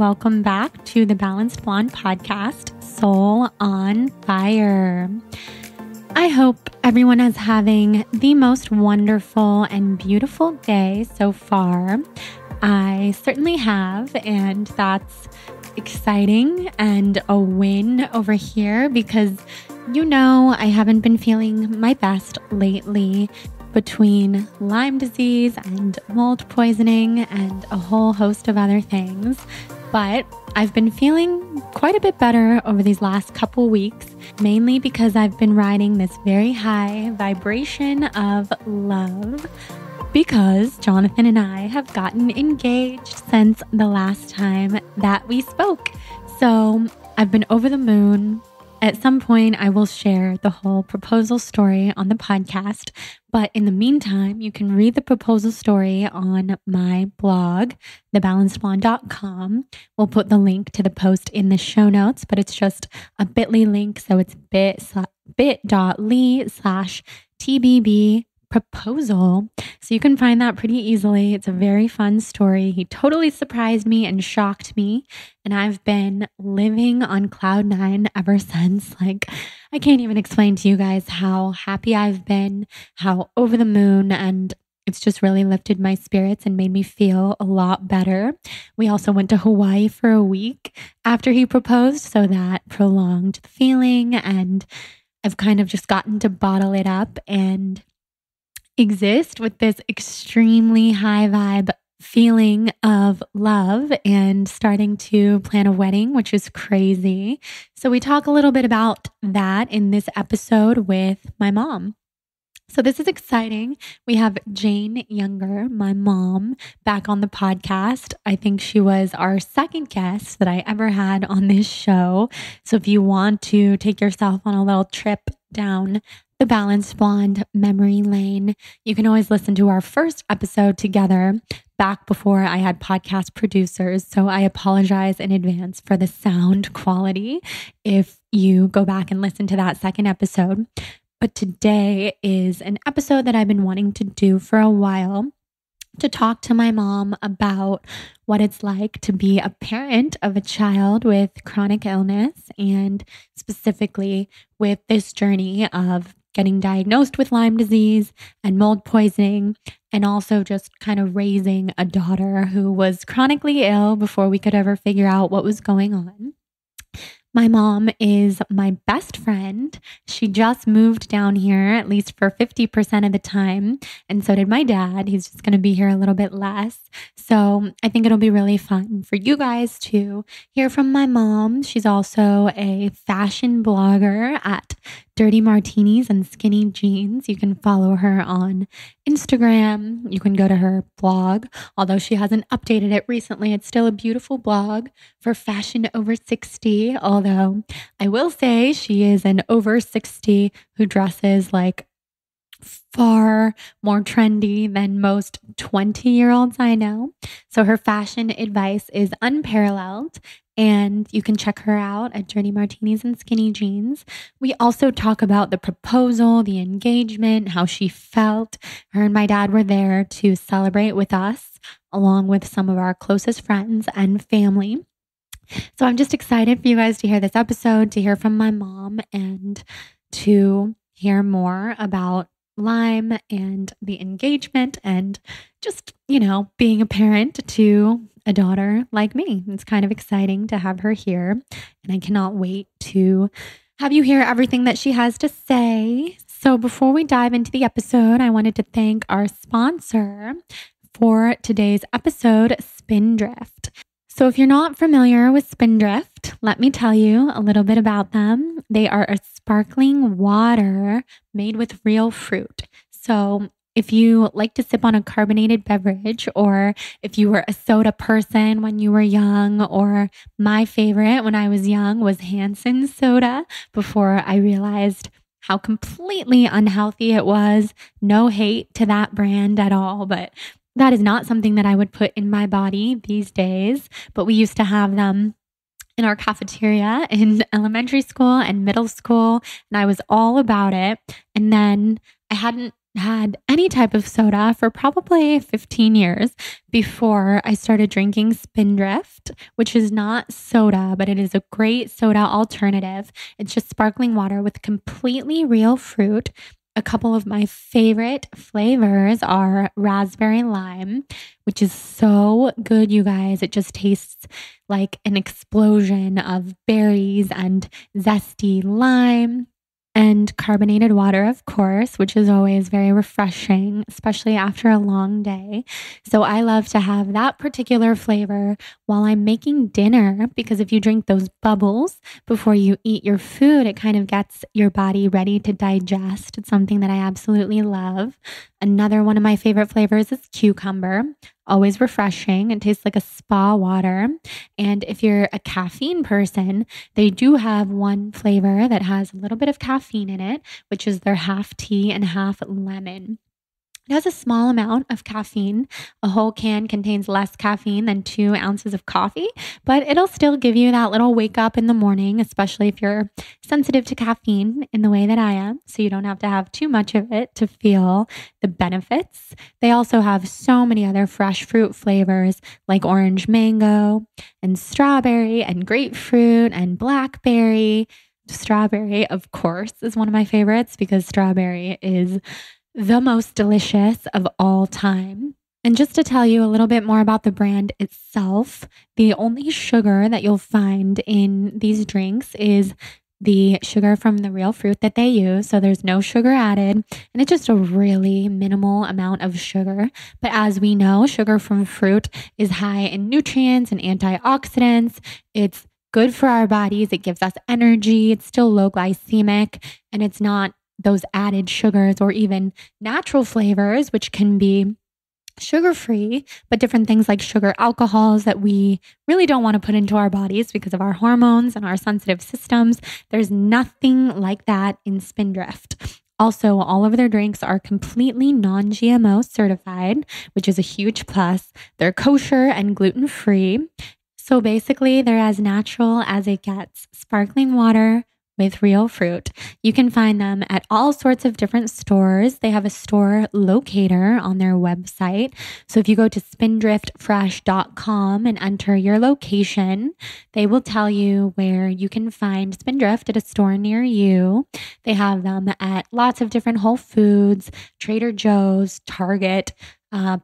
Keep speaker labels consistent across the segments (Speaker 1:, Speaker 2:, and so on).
Speaker 1: welcome back to the Balanced Blonde podcast, Soul on Fire. I hope everyone is having the most wonderful and beautiful day so far. I certainly have, and that's exciting and a win over here because I haven't been feeling my best lately between Lyme disease and mold poisoning and a whole host of other things. But I've been feeling quite a bit better over these last couple weeks, mainly because I've been riding this very high vibration of love because Jonathan and I have gotten engaged since the last time that we spoke. So I've been over the moon. At some point, I will share the whole proposal story on the podcast. But in the meantime, you can read the proposal story on my blog, thebalancedblonde.com. We'll put the link to the post in the show notes, but it's just a bit.ly link. So it's bit.ly/TBB proposal. So you can find that pretty easily. It's a very fun story. He totally surprised me and shocked me. And I've been living on cloud nine ever since. I can't even explain to you guys how happy I've been, how over the moon, and it's just really lifted my spirits and made me feel a lot better. We also went to Hawaii for a week after he proposed, so that prolonged the feeling. And I've kind of just gotten to bottle it up and exist with this extremely high vibe feeling of love and starting to plan a wedding, which is crazy. So we talk a little bit about that in this episode with my mom. So this is exciting. We have Jane Younger, my mom, back on the podcast. I think she was our second guest that I ever had on this show. So if you want to take yourself on a little trip down the Balanced Blonde memory lane, you can always listen to our first episode together back before I had podcast producers. So I apologize in advance for the sound quality if you go back and listen to that second episode. But today is an episode that I've been wanting to do for a while, to talk to my mom about what it's like to be a parent of a child with chronic illness, and specifically with this journey of getting diagnosed with Lyme disease and mold poisoning, and also just kind of raising a daughter who was chronically ill before we could ever figure out what was going on. My mom is my best friend. She just moved down here, at least for 50% of the time. And so did my dad. He's just going to be here a little bit less. So I think it'll be really fun for you guys to hear from my mom. She's also a fashion blogger at Dirty Martinis and Skinny Jeans. You can follow her on Instagram. You can go to her blog. Although she hasn't updated it recently, it's still a beautiful blog for fashion over 60. Although I will say she is an over 60 who dresses like far more trendy than most 20-year-olds I know. So her fashion advice is unparalleled. And you can check her out at Dirty Martinis and Skinny Jeans. We also talk about the proposal, the engagement, how she felt. Her and my dad were there to celebrate with us, along with some of our closest friends and family. So I'm just excited for you guys to hear this episode, to hear from my mom, and to hear more about Lyme and the engagement and just, being a parent to a daughter like me. It's kind of exciting to have her here, and I cannot wait to have you hear everything that she has to say. So before we dive into the episode, I wanted to thank our sponsor for today's episode, Spindrift. So if you're not familiar with Spindrift, let me tell you a little bit about them. They are a sparkling water made with real fruit. So if you like to sip on a carbonated beverage, or if you were a soda person when you were young, or my favorite when I was young was Hansen soda before I realized how completely unhealthy it was. No hate to that brand at all, but that is not something that I would put in my body these days. But we used to have them in our cafeteria in elementary school and middle school, and I was all about it. And then I hadn't had any type of soda for probably 15 years before I started drinking Spindrift, which is not soda, but it is a great soda alternative. It's just sparkling water with completely real fruit. A couple of my favorite flavors are raspberry lime, which is so good, you guys. It just tastes like an explosion of berries and zesty lime. And carbonated water, of course, which is always very refreshing, especially after a long day. So I love to have that particular flavor while I'm making dinner, because if you drink those bubbles before you eat your food, it kind of gets your body ready to digest. It's something that I absolutely love. Another one of my favorite flavors is cucumber. Always refreshing. It tastes like a spa water. And if you're a caffeine person, they do have one flavor that has a little bit of caffeine in it, which is their half tea and half lemon. It has a small amount of caffeine. A whole can contains less caffeine than 2 ounces of coffee, but it'll still give you that little wake up in the morning, especially if you're sensitive to caffeine in the way that I am. So you don't have to have too much of it to feel the benefits. They also have so many other fresh fruit flavors like orange mango and strawberry and grapefruit and blackberry. Strawberry, of course, is one of my favorites because strawberry is the most delicious of all time. And just to tell you a little bit more about the brand itself, the only sugar that you'll find in these drinks is the sugar from the real fruit that they use. So there's no sugar added, and it's just a really minimal amount of sugar. But as we know, sugar from fruit is high in nutrients and antioxidants. It's good for our bodies. It gives us energy. It's still low glycemic, and it's not those added sugars or even natural flavors, which can be sugar-free, but different things like sugar alcohols that we really don't want to put into our bodies because of our hormones and our sensitive systems. There's nothing like that in Spindrift. Also, all of their drinks are completely non-GMO certified, which is a huge plus. They're kosher and gluten-free. So basically, they're as natural as it gets. Sparkling water with real fruit. You can find them at all sorts of different stores. They have a store locator on their website. So if you go to spindriftfresh.com and enter your location, they will tell you where you can find Spindrift at a store near you. They have them at lots of different Whole Foods, Trader Joe's, Target,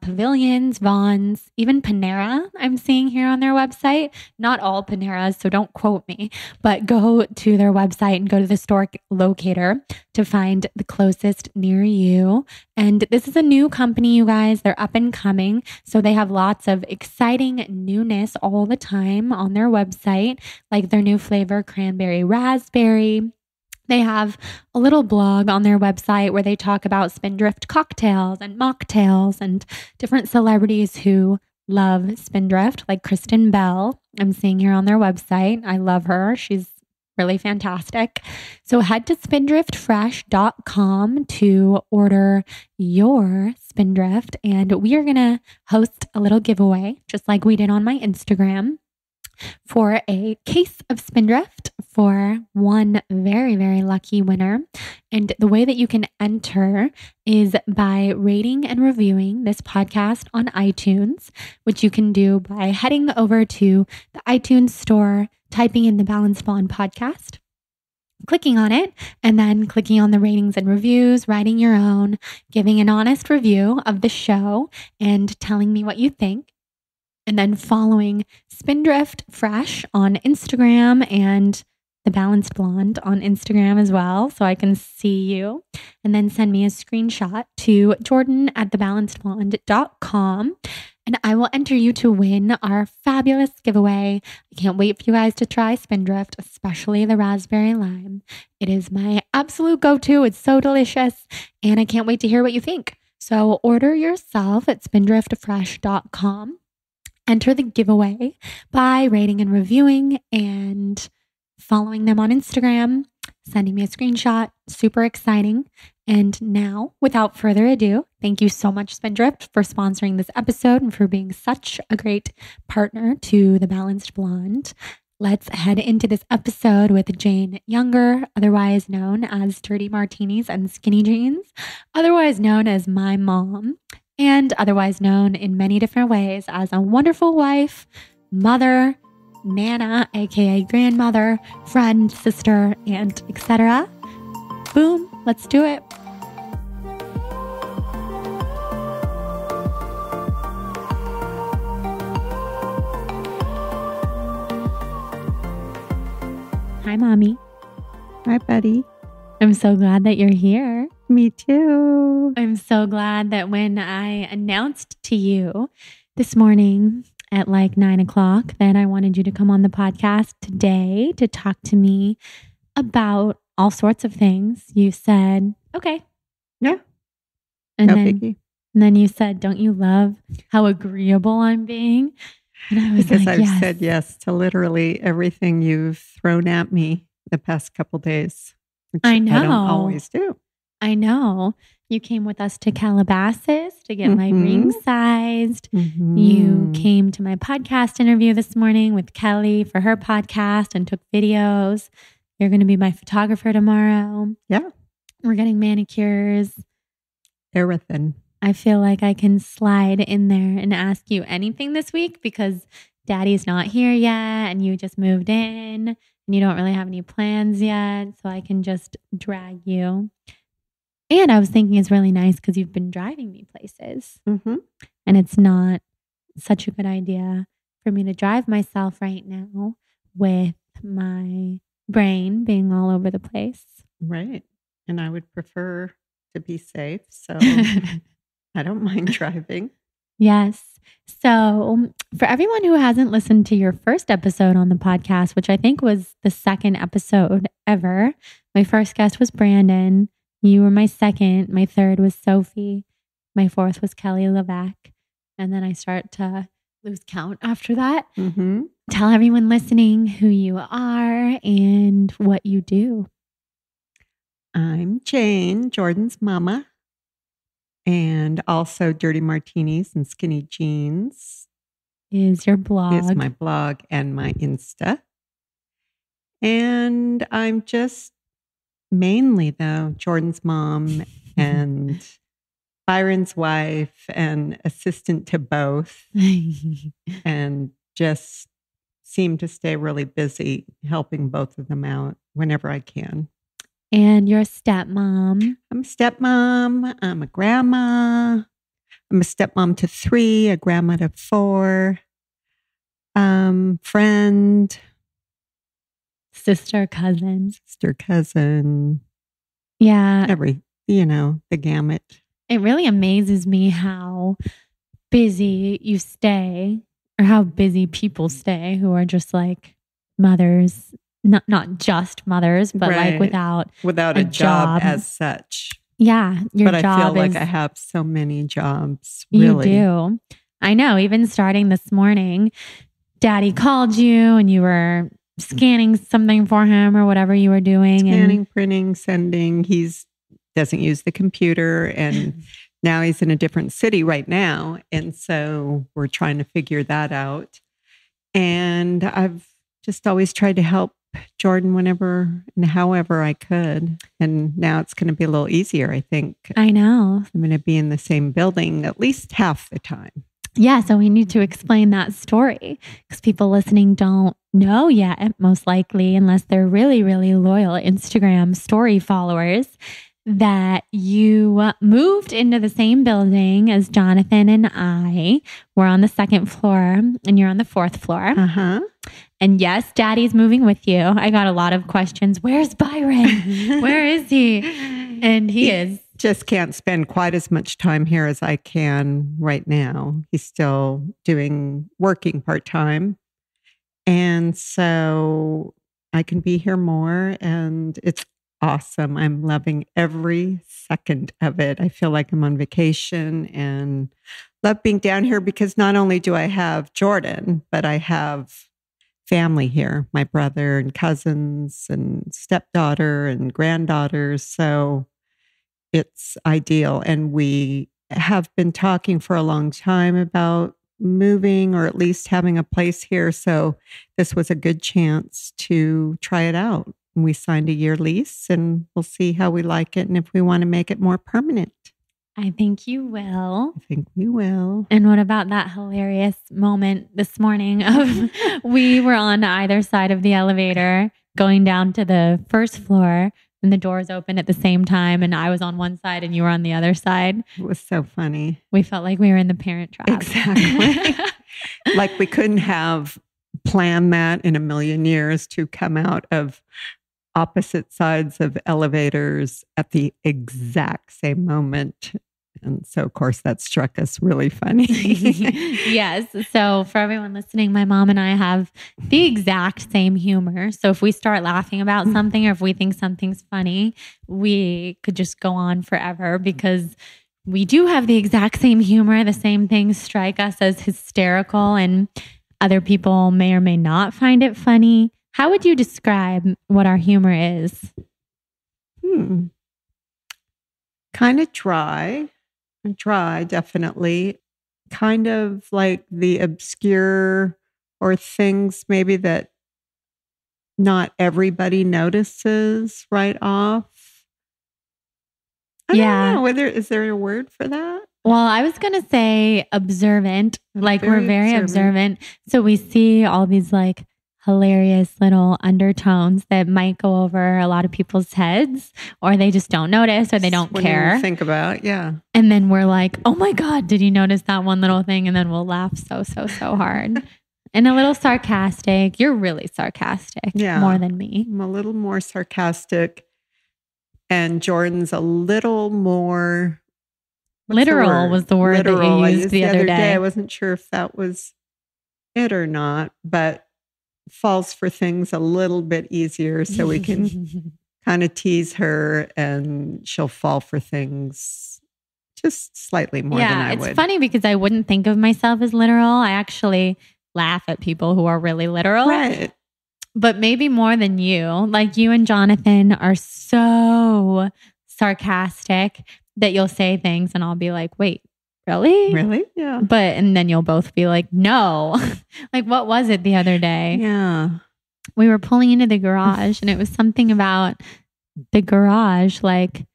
Speaker 1: Pavilions, Vons, even Panera, I'm seeing here on their website. Not all Paneras, so don't quote me, but go to their website and go to the store locator to find the closest near you. And this is a new company, you guys. They're up and coming. So they have lots of exciting newness all the time on their website, like their new flavor, cranberry raspberry. They have a little blog on their website where they talk about Spindrift cocktails and mocktails and different celebrities who love Spindrift, like Kristen Bell. I'm seeing here on their website. I love her. She's really fantastic. So head to spindriftfresh.com to order your Spindrift, and we are going to host a little giveaway, just like we did on my Instagram, for a case of Spindrift for one very, very lucky winner. And the way that you can enter is by rating and reviewing this podcast on iTunes, which you can do by heading over to the iTunes store, typing in the Balanced Blonde podcast, clicking on it, and then clicking on the ratings and reviews, writing your own, giving an honest review of the show, and telling me what you think. And then following Spindrift Fresh on Instagram and the Balanced Blonde on Instagram as well, so I can see you. And then send me a screenshot to jordan@thebalancedblonde.com, and I will enter you to win our fabulous giveaway. I can't wait for you guys to try Spindrift, especially the raspberry lime. It is my absolute go-to. It's so delicious, and I can't wait to hear what you think. So order yourself at spindriftfresh.com. Enter the giveaway by rating and reviewing and following them on Instagram, sending me a screenshot. Super exciting. And now, without further ado, thank you so much, Spindrift, for sponsoring this episode and for being such a great partner to The Balanced Blonde. Let's head into this episode with Jane Younger, otherwise known as Dirty Martinis and Skinny Jeans, otherwise known as my mom, and otherwise known in many different ways as a wonderful wife, mother, Nana, aka grandmother, friend, sister, and etc. Boom, let's do it. Hi, Mommy.
Speaker 2: Hi, buddy.
Speaker 1: I'm so glad that you're here.
Speaker 2: Me too.
Speaker 1: I'm so glad that when I announced to you this morning at like 9 o'clock that I wanted you to come on the podcast today to talk to me about all sorts of things, you said, okay.
Speaker 2: Yeah.
Speaker 1: And
Speaker 2: no
Speaker 1: then,
Speaker 2: biggie.
Speaker 1: And then you said, don't you love how agreeable I'm being? And I was
Speaker 2: because
Speaker 1: like,
Speaker 2: I've
Speaker 1: yes.
Speaker 2: said yes to literally everything you've thrown at me the past couple days. Which
Speaker 1: I know.
Speaker 2: I don't always do.
Speaker 1: I know. You came with us to Calabasas to get my ring sized. You came to my podcast interview this morning with Kelly for her podcast and took videos. You're going to be my photographer tomorrow.
Speaker 2: Yeah.
Speaker 1: We're getting manicures.
Speaker 2: Everything.
Speaker 1: I feel like I can slide in there and ask you anything this week because Daddy's not here yet and you just moved in and you don't really have any plans yet. So I can just drag you. And I was thinking it's really nice because you've been driving me places. And it's not such a good idea for me to drive myself right now with my brain being all over the place.
Speaker 2: Right. And I would prefer to be safe. So I don't mind driving.
Speaker 1: Yes. So for everyone who hasn't listened to your first episode on the podcast, which I think was the second episode ever, my first guest was Brandon. You were my second. My third was Sophie. My fourth was Kelly Levesque. And then I start to lose count after that. Tell everyone listening who you are and what you do.
Speaker 2: I'm Jane, Jordan's mama. And also Dirty Martinis and Skinny Jeans
Speaker 1: is your blog.
Speaker 2: Is my blog and my Insta. And I'm just mainly, though, Jordan's mom and Byron's wife and assistant to both. And just seem to stay really busy helping both of them out whenever I can.
Speaker 1: And you're a stepmom.
Speaker 2: I'm a stepmom. I'm a grandma. I'm a stepmom to 3, a grandma to 4. Friend.
Speaker 1: Sister, cousin. Yeah.
Speaker 2: The gamut.
Speaker 1: It really amazes me how busy you stay or how busy people stay who are just like mothers. Not just mothers, but like without
Speaker 2: a job as such.
Speaker 1: Yeah,
Speaker 2: but I feel like I have so many jobs. Really.
Speaker 1: You do. I know. Even starting this morning, Daddy called you and you were scanning something for him or whatever you were doing.
Speaker 2: Scanning, printing, sending. He doesn't use the computer, and now he's in a different city right now, and so we're trying to figure that out. And I've just always tried to help Jordan whenever and however I could. And now it's going to be a little easier, I think.
Speaker 1: I know.
Speaker 2: I'm going to be in the same building at least half the time.
Speaker 1: Yeah, so we need to explain that story because people listening don't know yet, most likely, unless they're really, really loyal Instagram story followers, that you moved into the same building as Jonathan and I. We're on the 2nd floor and you're on the 4th floor. And yes, Daddy's moving with you. I got a lot of questions. Where's Byron? Where is he? And he is.
Speaker 2: Just can't spend quite as much time here as I can right now. He's still working part-time. And so I can be here more, and it's awesome. I'm loving every second of it. I feel like I'm on vacation and love being down here because not only do I have Jordan, but I have family here, my brother and cousins and stepdaughter and granddaughters. So it's ideal. And we have been talking for a long time about moving or at least having a place here. So this was a good chance to try it out. We signed a year lease and we'll see how we like it and if we want to make it more permanent.
Speaker 1: I think you will.
Speaker 2: I think we will.
Speaker 1: And what about that hilarious moment this morning of we were on either side of the elevator going down to the first floor and the doors opened at the same time and I was on one side and you were on the other side.
Speaker 2: It was so funny.
Speaker 1: We felt like we were in the Parent Trap.
Speaker 2: Exactly. Like we couldn't have planned that in a million years to come out of opposite sides of elevators at the exact same moment. And so, of course, that struck us really funny.
Speaker 1: Yes. So for everyone listening, my mom and I have the exact same humor. So if we start laughing about something or if we think something's funny, we could just go on forever because we do have the exact same humor. The same things strike us as hysterical and other people may or may not find it funny. How would you describe what our humor is?
Speaker 2: Kind of dry, definitely. Kind of like the obscure or things maybe that not everybody notices right off. I don't know. Is there a word for that?
Speaker 1: Well, I was going to say observant. Like we're very observant. So we see all these like hilarious little undertones that might go over a lot of people's heads or they just don't notice or they don't care.
Speaker 2: Think about, yeah.
Speaker 1: And then we're like, oh my God, did you notice that one little thing? And then we'll laugh so hard. And a little sarcastic. You're really sarcastic more than me.
Speaker 2: I'm a little more sarcastic. And Jordan's a little more...
Speaker 1: Literal was the word that you used the other day.
Speaker 2: I wasn't sure if that was it or not, but falls for things a little bit easier so we can kind of tease her and she'll fall for things just slightly more than I would.
Speaker 1: It's funny because I wouldn't think of myself as literal. I actually laugh at people who are really literal.
Speaker 2: Right.
Speaker 1: But maybe more than you. Like you and Jonathan are so sarcastic that you'll say things and I'll be like, wait, really?
Speaker 2: Really? Yeah.
Speaker 1: And then you'll both be like, no. Like, what was it the other day?
Speaker 2: Yeah.
Speaker 1: We were pulling into the garage and it was something about the garage, like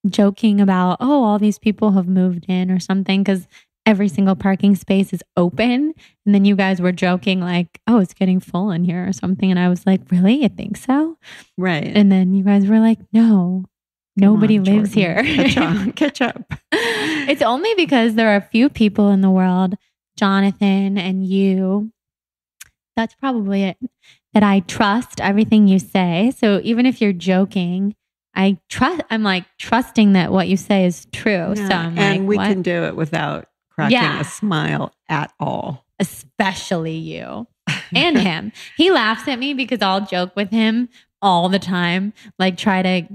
Speaker 1: joking about, oh, all these people have moved in or something because every single parking space is open. And then you guys were joking like, oh, it's getting full in here or something. And I was like, really? You think so?
Speaker 2: Right.
Speaker 1: And then you guys were like, no. Nobody lives here.
Speaker 2: Catch up.
Speaker 1: It's only because there are a few people in the world, Jonathan and you, that's probably it, that I trust everything you say. So even if you're joking, I'm like trusting that what you say is true.
Speaker 2: Yeah.
Speaker 1: So I'm
Speaker 2: and
Speaker 1: like,
Speaker 2: we
Speaker 1: what?
Speaker 2: can do it without cracking a smile at all.
Speaker 1: Especially you and him. He laughs at me because I'll joke with him all the time. Like try to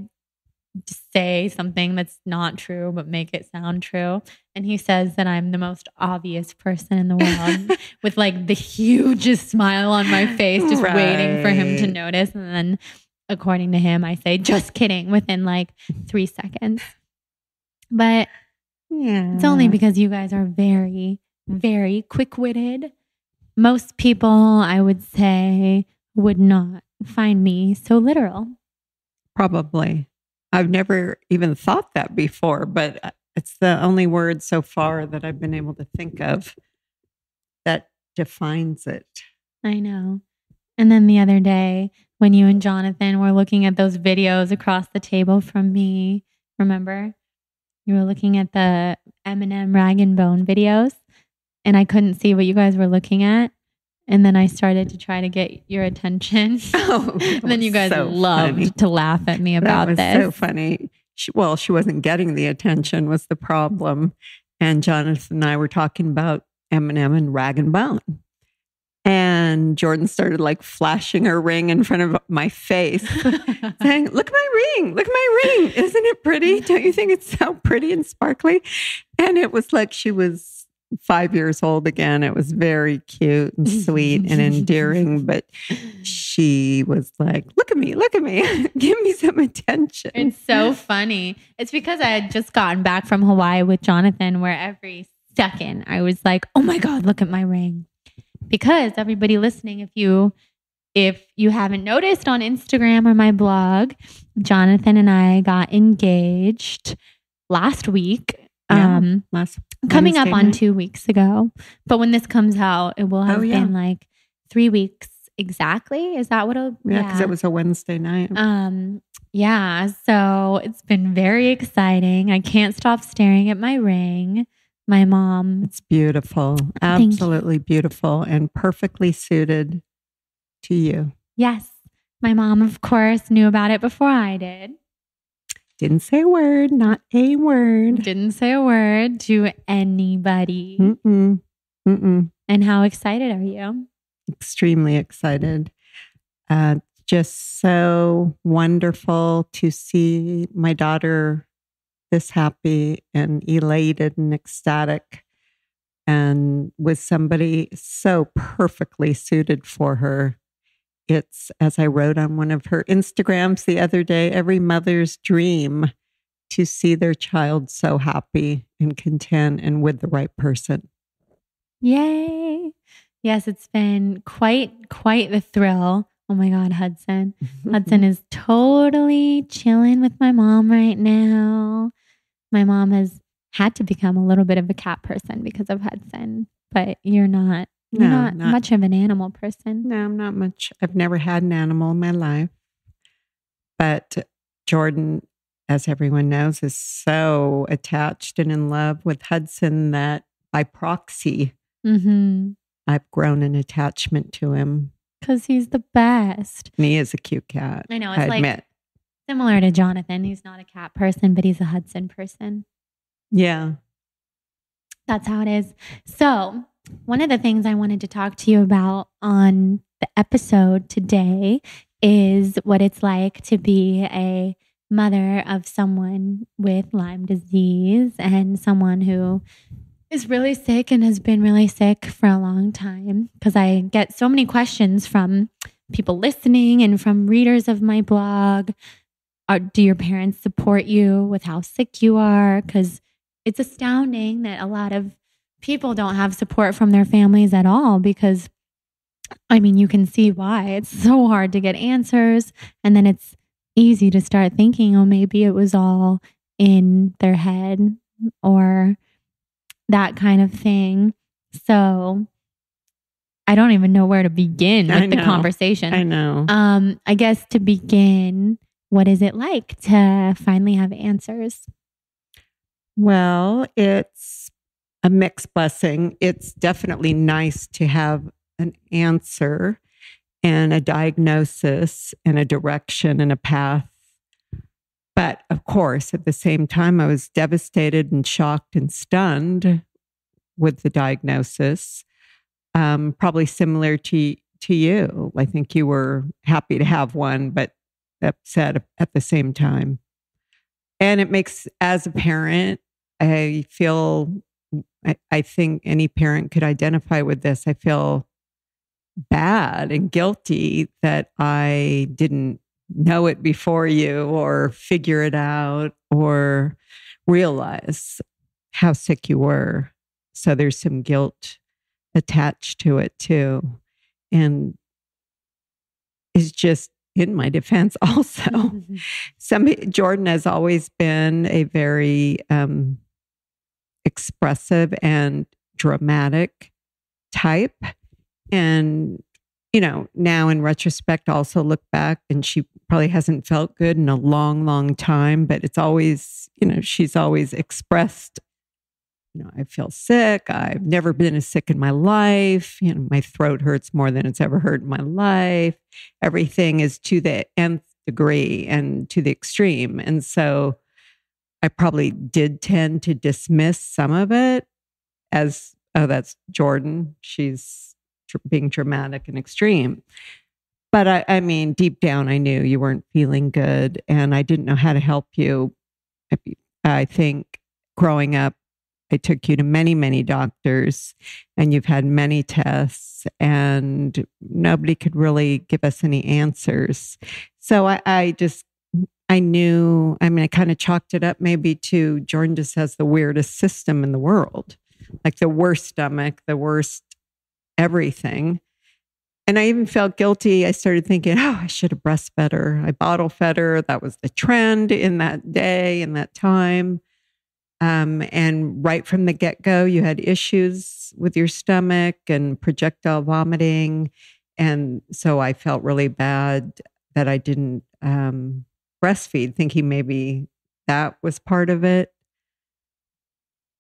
Speaker 1: say something that's not true, but make it sound true. And he says that I'm the most obvious person in the world with like the hugest smile on my face, just waiting for him to notice. And then according to him, I say, just kidding within like 3 seconds. But it's only because you guys are very, very quick-witted. Most people, I would say, would not find me so literal.
Speaker 2: Probably. I've never even thought that before, but it's the only word so far that I've been able to think of that defines it.
Speaker 1: I know. And then the other day, when you and Jonathan were looking at those videos across the table from me, remember? You were looking at the M&M Rag and Bone videos, and I couldn't see what you guys were looking at. And then I started to try to get your attention. And then you guys loved to laugh at me about this.
Speaker 2: That was so funny. She wasn't getting the attention was the problem. And Jonathan and I were talking about M&M and Rag and Bone. And Jordan started like flashing her ring in front of my face, saying, look at my ring. Look at my ring. Isn't it pretty? Don't you think it's so pretty and sparkly? And it was like she was 5 years old again. It was very cute and sweet and endearing, but she was like, look at me, give me some attention.
Speaker 1: It's so funny. It's because I had just gotten back from Hawaii with Jonathan, where every second, I was like, oh my God, look at my ring. Because everybody listening, if you haven't noticed on Instagram or my blog, Jonathan and I got engaged last week.
Speaker 2: Last
Speaker 1: coming up
Speaker 2: Wednesday
Speaker 1: on
Speaker 2: night.
Speaker 1: 2 weeks ago. But when this comes out, it will have
Speaker 2: Oh, yeah.
Speaker 1: been like 3 weeks exactly. Is that what it'll
Speaker 2: Yeah, because it was a Wednesday night.
Speaker 1: Yeah, so it's been very exciting. I can't stop staring at my ring. My mom.
Speaker 2: It's beautiful. Absolutely beautiful and perfectly suited to you.
Speaker 1: Yes. My mom, of course, knew about it before I did.
Speaker 2: Didn't say a word, not a word.
Speaker 1: Didn't say a word to anybody.
Speaker 2: Mm-mm. Mm-mm.
Speaker 1: And how excited are you?
Speaker 2: Extremely excited. Just so wonderful to see my daughter this happy and elated and ecstatic, and with somebody so perfectly suited for her. It's, as I wrote on one of her Instagrams the other day, every mother's dream to see their child so happy and content and with the right person.
Speaker 1: Yay. Yes, it's been quite the thrill. Oh my God, Hudson. Hudson is totally chilling with my mom right now. My mom has had to become a little bit of a cat person because of Hudson, but you're not much of an animal person.
Speaker 2: No, I'm not much. I've never had an animal in my life. But Jordan, as everyone knows, is so attached and in love with Hudson that by proxy, I've grown an attachment to him.
Speaker 1: Because he's the best.
Speaker 2: And he is a cute cat.
Speaker 1: I know. It's like similar to Jonathan. He's not a cat person, but he's a Hudson person.
Speaker 2: Yeah.
Speaker 1: That's how it is. So one of the things I wanted to talk to you about on the episode today is what it's like to be a mother of someone with Lyme disease and someone who is really sick and has been really sick for a long time. Because I get so many questions from people listening and from readers of my blog. Do your parents support you with how sick you are? Because it's astounding that a lot of people don't have support from their families at all, because I mean, you can see why. It's so hard to get answers. And then it's easy to start thinking, oh, maybe it was all in their head or that kind of thing. So I don't even know where to begin with the conversation.
Speaker 2: I know.
Speaker 1: I guess to begin, what is it like to finally have answers?
Speaker 2: Well, it's a mixed blessing. It's definitely nice to have an answer and a diagnosis and a direction and a path. But of course, at the same time, I was devastated and shocked and stunned with the diagnosis. Probably similar to you. I think you were happy to have one, but upset at the same time. And it makes, as a parent, I think any parent could identify with this. I feel bad and guilty that I didn't know it before you or figure it out or realize how sick you were. So there's some guilt attached to it too. And it's just in my defense also. Jordan has always been a very expressive and dramatic type. And, now in retrospect, also look back, and she probably hasn't felt good in a long, long time, but it's always, she's always expressed, I feel sick. I've never been as sick in my life. My throat hurts more than it's ever hurt in my life. Everything is to the nth degree and to the extreme. And so I probably did tend to dismiss some of it as, oh, that's Jordan. She's being dramatic and extreme. But I mean, deep down, I knew you weren't feeling good and I didn't know how to help you. I think growing up, I took you to many, many doctors and you've had many tests and nobody could really give us any answers. So I knew, I kind of chalked it up maybe to Jordan just has the weirdest system in the world. like the worst stomach, the worst everything. And I even felt guilty. I started thinking, oh, I should have breastfed better. I bottle fed her. That was the trend in that day, in that time. And right from the get-go, you had issues with your stomach and projectile vomiting. And so I felt really bad that I didn't breastfeed, thinking maybe that was part of it.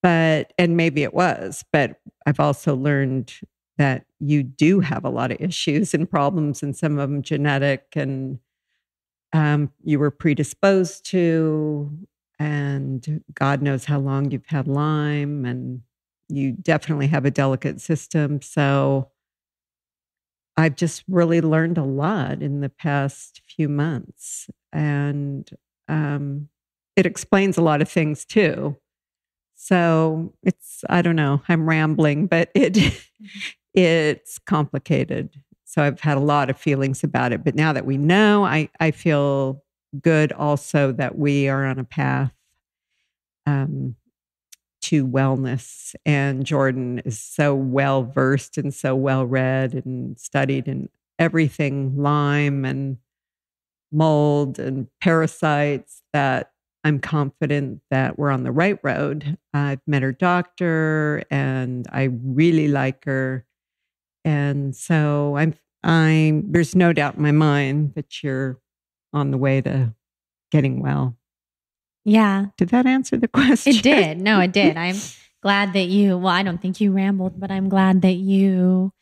Speaker 2: And maybe it was, but I've also learned that you do have a lot of issues and problems, and some of them genetic, and you were predisposed to, and God knows how long you've had Lyme, and you definitely have a delicate system. So I've just really learned a lot in the past few months, and it explains a lot of things too. So I don't know, I'm rambling, but it's complicated. So I've had a lot of feelings about it. But now that we know, I feel good also that we are on a path to wellness. And Jordan is so well versed and so well read and studied in everything, Lyme and mold and parasites, that I'm confident that we're on the right road. I've met her doctor and I really like her. And so there's no doubt in my mind that you're on the way to getting well.
Speaker 1: Yeah.
Speaker 2: Did that answer the question?
Speaker 1: It did. No, it did. I'm glad that I don't think you rambled, but I'm glad that you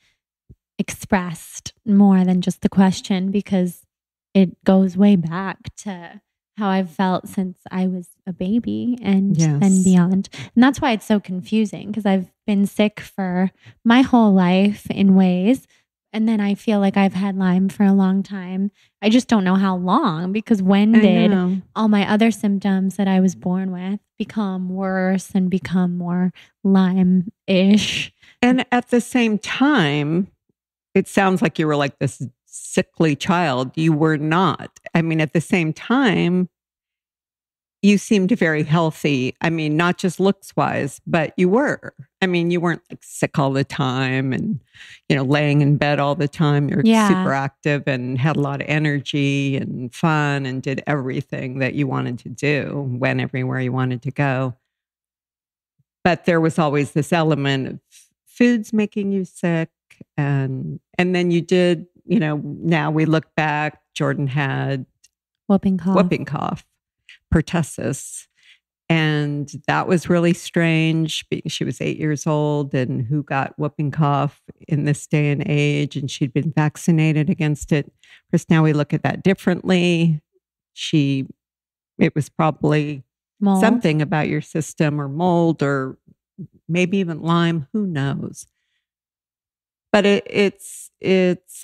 Speaker 1: expressed more than just the question, because it goes way back to how I've felt since I was a baby and then beyond. And that's why it's so confusing, because I've been sick for my whole life in ways. And then I feel like I've had Lyme for a long time. I just don't know how long, because when did all my other symptoms that I was born with become worse and become more Lyme-ish?
Speaker 2: And at the same time, it sounds like you were like this sickly child. You were not. I mean, at the same time, you seemed very healthy. I mean, not just looks wise, but you were. I mean, you weren't like sick all the time and, laying in bed all the time. You're super active and had a lot of energy and fun and did everything that you wanted to do, went everywhere you wanted to go. But there was always this element of foods making you sick. And then you did, now we look back, Jordan had whooping cough, pertussis. And that was really strange. She was 8 years old, and who got whooping cough in this day and age, and she'd been vaccinated against it. Of course, now we look at that differently. It was probably something about your system, or mold, or maybe even Lyme, who knows? But it's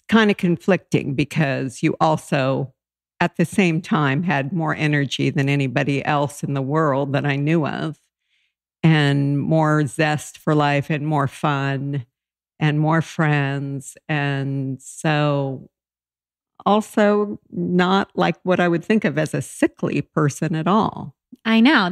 Speaker 2: kind of conflicting, because you also, at the same time, had more energy than anybody else in the world that I knew of, and more zest for life and more fun and more friends. And so also not like what I would think of as a sickly person at all.
Speaker 1: I know.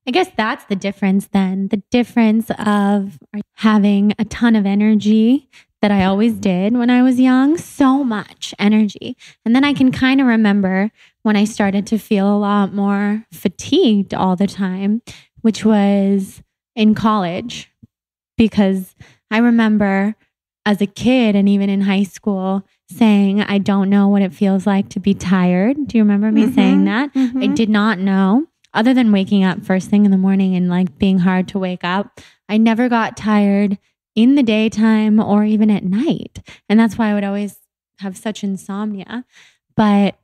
Speaker 1: I guess that's the difference then. The difference of having a ton of energy that I always did when I was young, so much energy. And then I can kind of remember when I started to feel a lot more fatigued all the time, which was in college, because I remember as a kid and even in high school saying, I don't know what it feels like to be tired. Do you remember me saying that? Mm-hmm. I did not know. Other than waking up first thing in the morning and like being hard to wake up, I never got tired in the daytime or even at night. And that's why I would always have such insomnia. But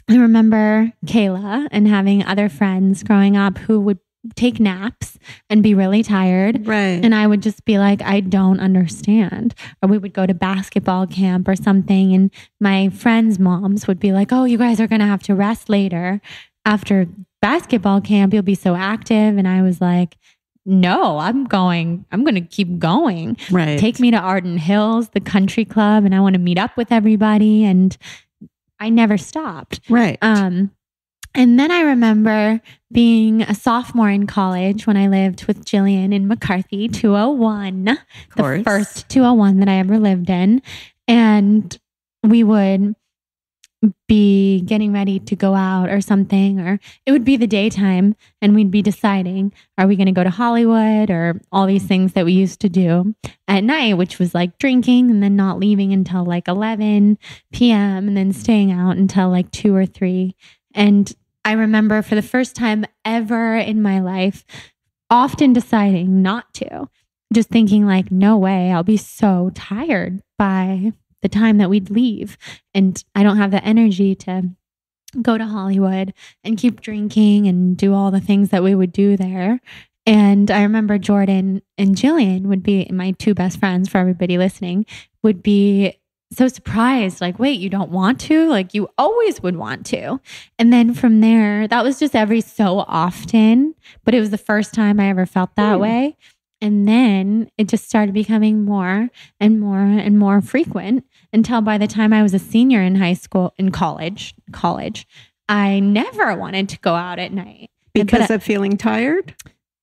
Speaker 1: I remember Kayla and having other friends growing up who would take naps and be really tired.
Speaker 2: Right.
Speaker 1: And I would just be like, I don't understand. Or we would go to basketball camp or something, and my friends' moms would be like, oh, you guys are going to have to rest later. After basketball camp, you'll be so active. And I was like, no, I'm going to keep going.
Speaker 2: Right.
Speaker 1: Take me to Arden Hills, the country club, and I want to meet up with everybody. And I never stopped.
Speaker 2: Right.
Speaker 1: And then I remember being a sophomore in college when I lived with Jillian in McCarthy, 201, the first 201 that I ever lived in. And we would be getting ready to go out or something, or it would be the daytime and we'd be deciding, are we going to go to Hollywood or all these things that we used to do at night, which was like drinking and then not leaving until like 11 p.m. and then staying out until like 2 or 3. And I remember for the first time ever in my life, often deciding not to, just thinking like, no way, I'll be so tired by the time that we'd leave. And I don't have the energy to go to Hollywood and keep drinking and do all the things that we would do there. And I remember Jordan and Jillian would be my 2 best friends, for everybody listening, would be so surprised, like, wait, you don't want to? Like, you always would want to. And then from there, that was just every so often, but it was the first time I ever felt that way. And then it just started becoming more and more and more frequent until by the time I was a senior in high school, in college, I never wanted to go out at night.
Speaker 2: Because of feeling tired?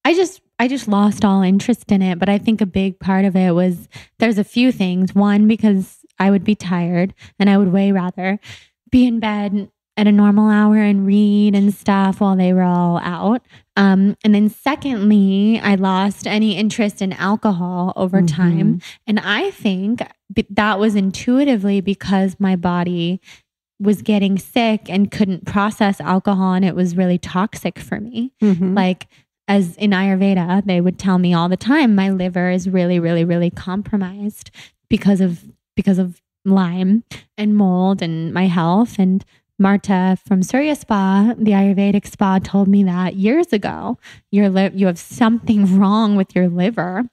Speaker 1: I just lost all interest in it. But I think a big part of it was there's a few things. One, because I would be tired and I would way rather be in bed at a normal hour and read and stuff while they were all out. And then secondly, I lost any interest in alcohol over time. And I think that was intuitively because my body was getting sick and couldn't process alcohol and it was really toxic for me. Like, as in Ayurveda, they would tell me all the time, my liver is really, really, really compromised because of Lyme and mold and my health. And Marta from Surya Spa, the Ayurvedic spa, told me that years ago. You have something wrong with your liver.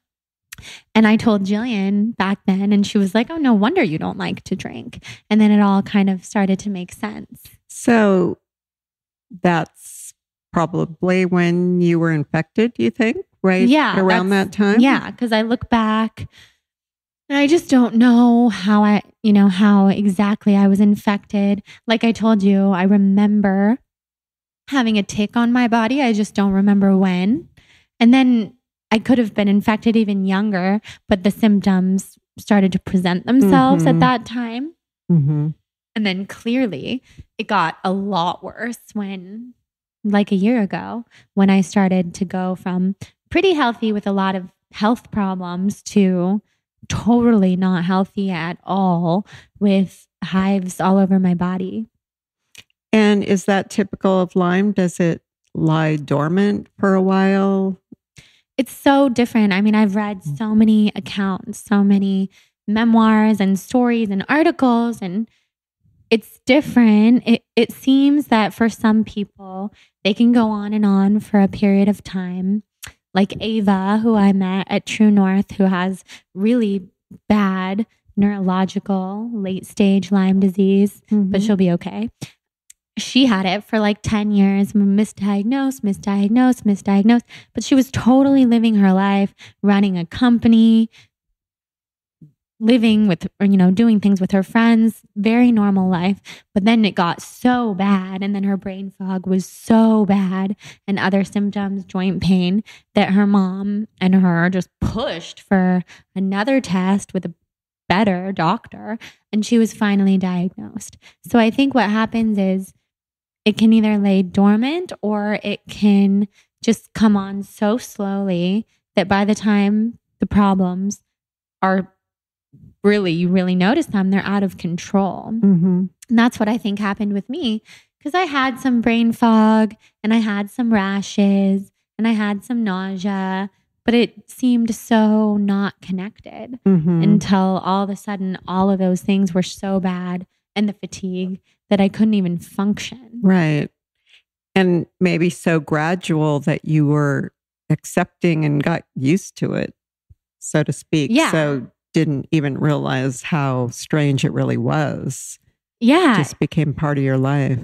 Speaker 1: And I told Jillian back then, and she was like, oh, no wonder you don't like to drink. And then it all kind of started to make sense.
Speaker 2: So that's probably when you were infected, you think? Right?
Speaker 1: Yeah.
Speaker 2: Around that time?
Speaker 1: Yeah. Because I look back and I just don't know how exactly I was infected. Like I told you, I remember having a tick on my body. I just don't remember when. And then I could have been infected even younger, but the symptoms started to present themselves at that time. And then clearly it got a lot worse when, like a year ago, when I started to go from pretty healthy with a lot of health problems to totally not healthy at all with hives all over my body.
Speaker 2: And is that typical of Lyme? Does it lie dormant for a while?
Speaker 1: It's so different. I mean, I've read so many accounts, so many memoirs and stories and articles, and it's different. It seems that for some people, they can go on and on for a period of time. Like Ava, who I met at True North, who has really bad neurological late stage Lyme disease, but she'll be okay. She had it for like 10 years, misdiagnosed, but she was totally living her life, running a company, living with, doing things with her friends, very normal life. But then it got so bad. And then her brain fog was so bad and other symptoms, joint pain, that her mom and her just pushed for another test with a better doctor. And she was finally diagnosed. So I think what happens is it can either lay dormant or it can just come on so slowly that by the time the problems are you really notice them, they're out of control. And that's what I think happened with me, because I had some brain fog and I had some rashes and I had some nausea, but it seemed so not connected until all of a sudden all of those things were so bad and the fatigue that I couldn't even function.
Speaker 2: Right. And maybe so gradual that you were accepting and got used to it, so to speak.
Speaker 1: Yeah.
Speaker 2: So didn't even realize how strange it really was.
Speaker 1: Yeah.
Speaker 2: It just became part of your life.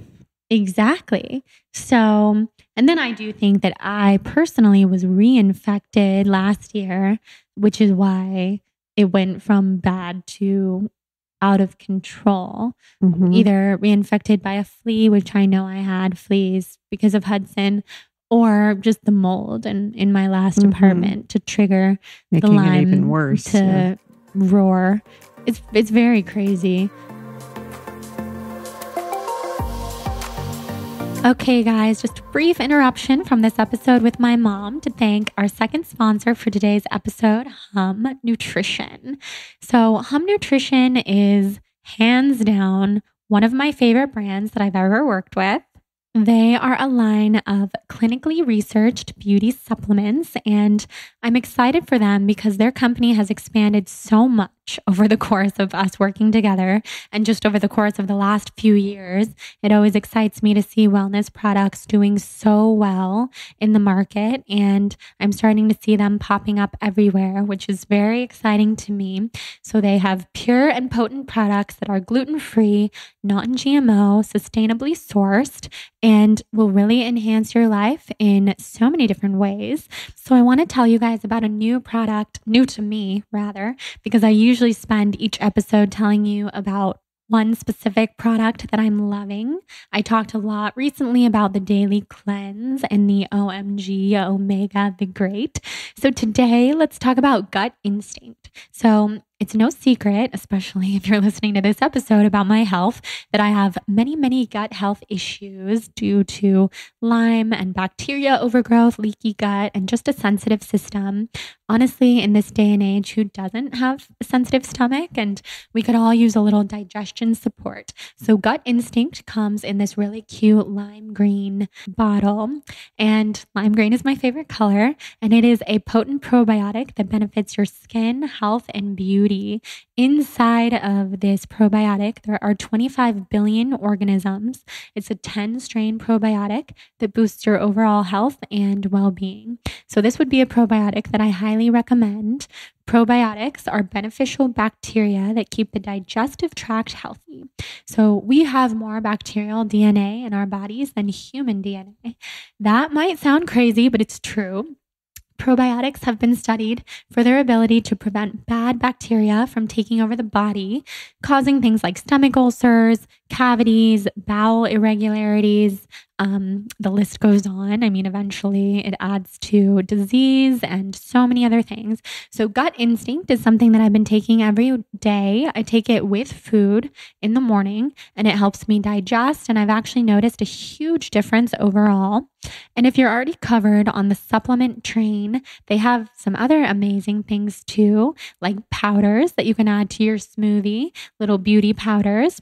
Speaker 1: Exactly. So, and then I do think that I personally was reinfected last year, which is why it went from bad to out of control,
Speaker 2: Mhm.
Speaker 1: either reinfected by a flea, which I know I had fleas because of Hudson, or just the mold in my last apartment to trigger
Speaker 2: Making
Speaker 1: the Lyme
Speaker 2: it even worse.
Speaker 1: to roar. It's very crazy. Okay, guys, just a brief interruption from this episode with my mom to thank our second sponsor for today's episode, Hum Nutrition. So Hum Nutrition is hands down one of my favorite brands that I've ever worked with. They are a line of clinically researched beauty supplements, and I'm excited for them because their company has expanded so much over the course of us working together and just over the course of the last few years. It always excites me to see wellness products doing so well in the market, and I'm starting to see them popping up everywhere, which is very exciting to me. So they have pure and potent products that are gluten-free, non-GMO, sustainably sourced, and will really enhance your life in so many different ways. So I want to tell you guys about a new product, new to me rather, because I usually spend each episode telling you about one specific product that I'm loving. I talked a lot recently about the Daily Cleanse and the OMG Omega the Great. So today, let's talk about Gut Instinct. So it's no secret, especially if you're listening to this episode about my health, that I have many, many gut health issues due to Lyme and bacteria overgrowth, leaky gut, and just a sensitive system. Honestly, in this day and age, who doesn't have a sensitive stomach? And we could all use a little digestion support. So Gut Instinct comes in this really cute lime green bottle. And lime green is my favorite color. And it is a potent probiotic that benefits your skin, health, and beauty. Inside of this probiotic, there are 25 billion organisms. It's a 10-strain probiotic that boosts your overall health and well-being. So this would be a probiotic that I highly recommend. Probiotics are beneficial bacteria that keep the digestive tract healthy. So we have more bacterial DNA in our bodies than human DNA. That might sound crazy, but it's true. Probiotics have been studied for their ability to prevent bad bacteria from taking over the body, causing things like stomach ulcers, cavities, bowel irregularities. The list goes on. I mean, eventually it adds to disease and so many other things. So Gut Instinct is something that I've been taking every day. I take it with food in the morning and it helps me digest. And I've actually noticed a huge difference overall. And if you're already covered on the supplement train, they have some other amazing things too, like powders that you can add to your smoothie, little beauty powders.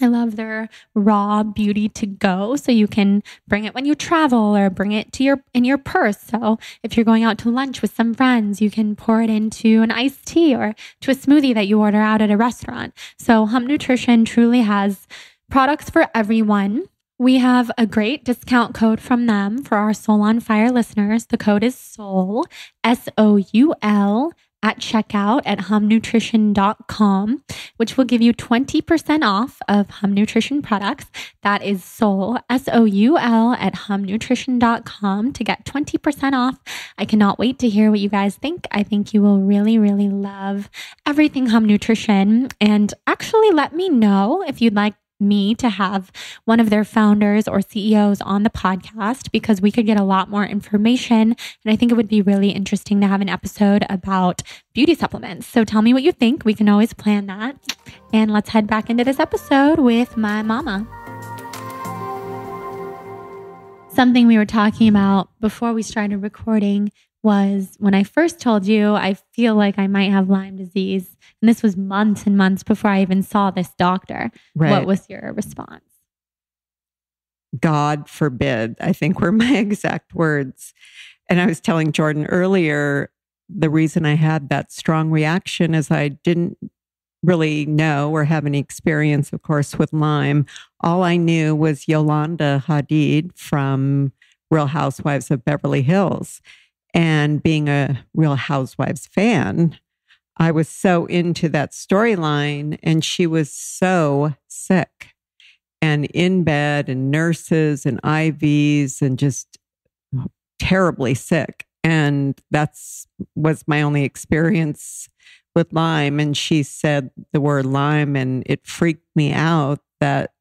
Speaker 1: I love their raw beauty to go. So you can bring it when you travel or bring it to in your purse. So if you're going out to lunch with some friends, you can pour it into an iced tea or to a smoothie that you order out at a restaurant. So Hum Nutrition truly has products for everyone. We have a great discount code from them for our Soul on Fire listeners. The code is SOUL, SOUL, at checkout at humnutrition.com, which will give you 20% off of Hum Nutrition products. That is SOUL, SOUL, at humnutrition.com to get 20% off. I cannot wait to hear what you guys think. I think you will really, really love everything Hum Nutrition. And actually let me know if you'd like me to have one of their founders or CEOs on the podcast, because we could get a lot more information. And I think it would be really interesting to have an episode about beauty supplements. So tell me what you think. We can always plan that. And let's head back into this episode with my mama. Something we were talking about before we started recording was when I first told you I feel like I might have Lyme disease. And this was months and months before I even saw this doctor. Right. What was your response?
Speaker 2: God forbid, I think were my exact words. And I was telling Jordan earlier, the reason I had that strong reaction is I didn't really know or have any experience, of course, with Lyme. All I knew was Yolanda Hadid from Real Housewives of Beverly Hills. And being a Real Housewives fan, I was so into that storyline, and she was so sick and in bed and nurses and IVs and just terribly sick. And was my only experience with Lyme, and she said the word Lyme, and it freaked me out that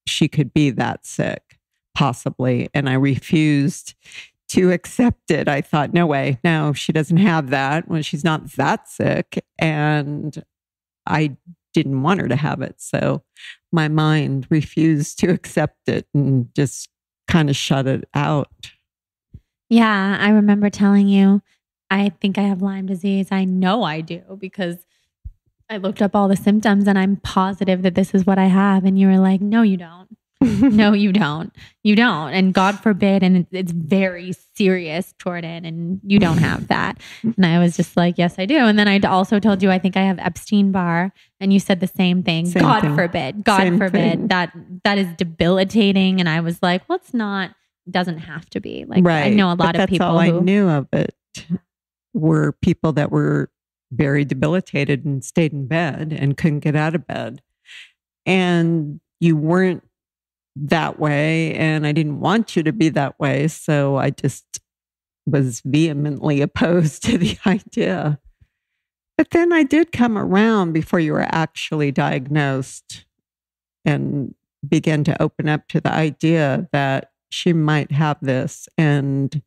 Speaker 2: she could be that sick, possibly. And I refused to accept it. I thought, no way, no, she doesn't have that. Well, she's not that sick. And I didn't want her to have it. So my mind refused to accept it and just kind of shut it out.
Speaker 1: Yeah, I remember telling you, I think I have Lyme disease. I know I do because I looked up all the symptoms and I'm positive that this is what I have. And you were like, no, you don't. No, you don't. You don't. And God forbid. And it's very serious, Jordan. And you don't have that. And I was just like, yes, I do. And then I also told you, I think I have Epstein-Barr. And you said the same thing.
Speaker 2: Same
Speaker 1: God
Speaker 2: thing.
Speaker 1: forbid. God
Speaker 2: Same
Speaker 1: forbid.
Speaker 2: thing.
Speaker 1: That is debilitating. And I was like, well, it's not, doesn't have to be. Like,
Speaker 2: Right.
Speaker 1: I know a lot of people
Speaker 2: That's all
Speaker 1: who
Speaker 2: I knew of it were people that were very debilitated and stayed in bed and couldn't get out of bed. And you weren't that way, and I didn't want you to be that way. So I just was vehemently opposed to the idea. But then I did come around before you were actually diagnosed and began to open up to the idea that she might have this. And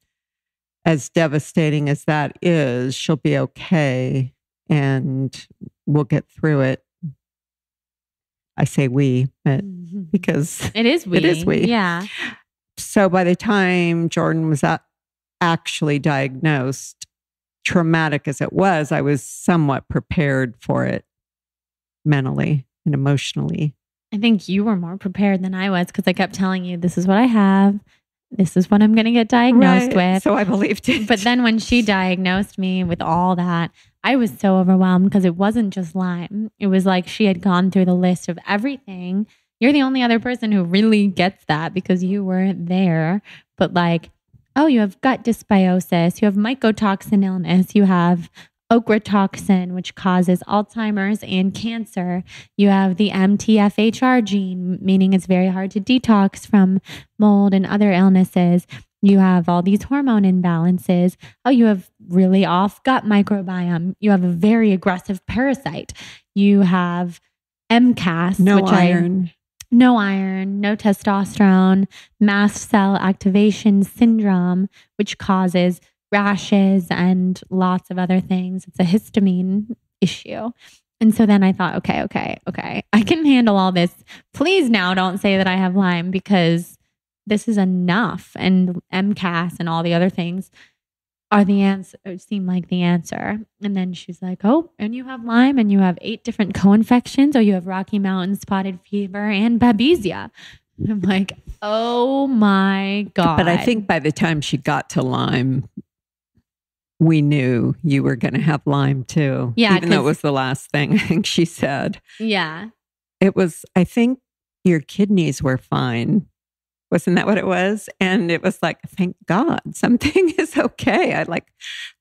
Speaker 2: as devastating as that is, she'll be okay and we'll get through it. I say we, but because
Speaker 1: it is we.
Speaker 2: It is we.
Speaker 1: Yeah.
Speaker 2: So by the time Jordan was actually diagnosed, traumatic as it was, I was somewhat prepared for it mentally and emotionally.
Speaker 1: I think you were more prepared than I was because I kept telling you, this is what I have. This is what I'm going to get diagnosed with.
Speaker 2: So I believed it.
Speaker 1: But then when she diagnosed me with all that, I was so overwhelmed because it wasn't just Lyme. It was like she had gone through the list of everything. You're the only other person who really gets that because you were there. But like, oh, you have gut dysbiosis. You have mycotoxin illness. You have ochratoxin, which causes Alzheimer's and cancer. You have the MTFHR gene, meaning it's very hard to detox from mold and other illnesses. You have all these hormone imbalances. Oh, you have really off gut microbiome. You have a very aggressive parasite. You have MCAS,
Speaker 2: no iron.
Speaker 1: No iron, no testosterone, mast cell activation syndrome, which causes rashes and lots of other things. It's a histamine issue. And so then I thought, okay, I can handle all this. Please now don't say that I have Lyme because this is enough. And MCAS and all the other things are the answer, seem like the answer. And then she's like, oh, and you have Lyme and you have 8 different co-infections, or you have Rocky Mountain spotted fever and babesia. I'm like, oh my God.
Speaker 2: But I think by the time she got to Lyme, we knew you were going to have Lyme too.
Speaker 1: Yeah.
Speaker 2: Even though it was the last thing I think she said.
Speaker 1: Yeah.
Speaker 2: It was, I think your kidneys were fine. Wasn't that what it was? And it was like, thank God, something is okay. I like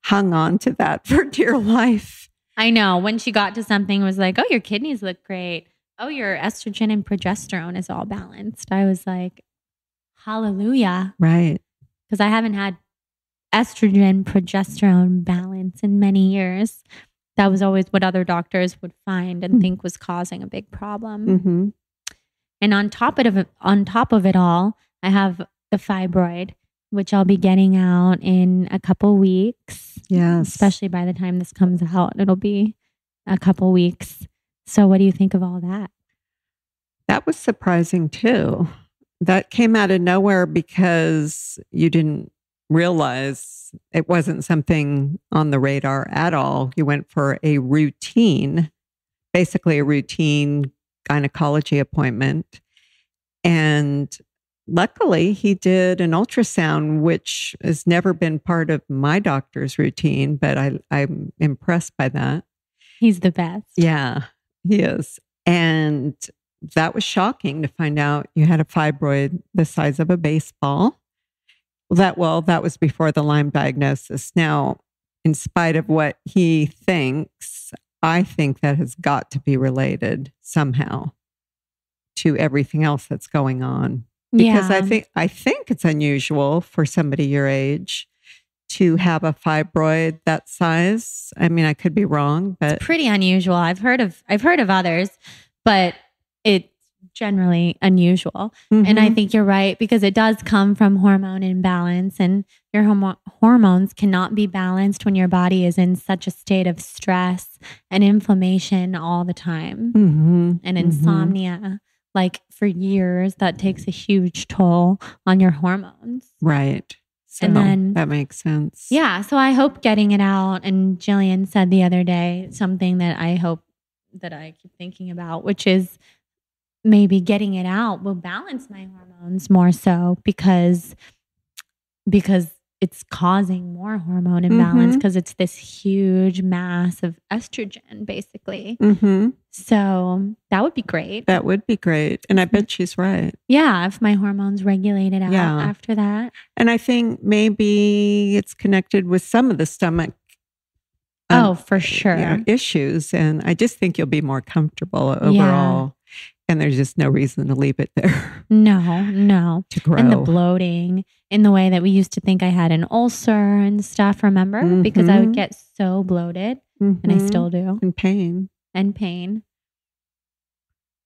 Speaker 2: hung on to that for dear life.
Speaker 1: I know. When she got to something, it was like, oh, your kidneys look great. Oh, your estrogen and progesterone is all balanced. I was like, hallelujah.
Speaker 2: Right.
Speaker 1: Because I haven't had estrogen, progesterone balance in many years. That was always what other doctors would find and think was causing a big problem.
Speaker 2: Mm-hmm.
Speaker 1: And on top of it all, I have the fibroid, which I'll be getting out in a couple weeks.
Speaker 2: Yes.
Speaker 1: Especially by the time this comes out, it'll be a couple weeks. So what do you think of all that?
Speaker 2: That was surprising too. That came out of nowhere because you didn't realize it wasn't something on the radar at all. You went for basically a routine gynecology appointment. And luckily he did an ultrasound, which has never been part of my doctor's routine, but I'm impressed by that. He's
Speaker 1: the best.
Speaker 2: Yeah, he is. And that was shocking to find out you had a fibroid the size of a baseball. That was before the Lyme diagnosis. Now, in spite of what he thinks, I think that has got to be related somehow to everything else that's going on. Because I think it's unusual for somebody your age to have a fibroid that size. I mean, I could be wrong, but
Speaker 1: it's pretty unusual. I've heard of others, but it's generally unusual. And I think you're right, because it does come from hormone imbalance, and your hormones cannot be balanced when your body is in such a state of stress and inflammation all the time. And insomnia, like for years, that takes a huge toll on your hormones.
Speaker 2: Right. So
Speaker 1: and then
Speaker 2: that makes sense.
Speaker 1: Yeah. So I hope getting it out. And Jillian said the other day something that I hope that I keep thinking about, which is maybe getting it out will balance my hormones more so, because it's causing more hormone imbalance, because it's this huge mass of estrogen, basically. So that would be great.
Speaker 2: That would be great. And I bet she's right.
Speaker 1: Yeah, if my hormones regulated out after that.
Speaker 2: And I think maybe it's connected with some of the stomach
Speaker 1: for sure.
Speaker 2: Issues. And I just think you'll be more comfortable overall. And there's just no reason to leave it there.
Speaker 1: No. To grow. And the bloating in the way that we used to think I had an ulcer and stuff, remember? Because I would get so bloated, and I still do.
Speaker 2: And pain.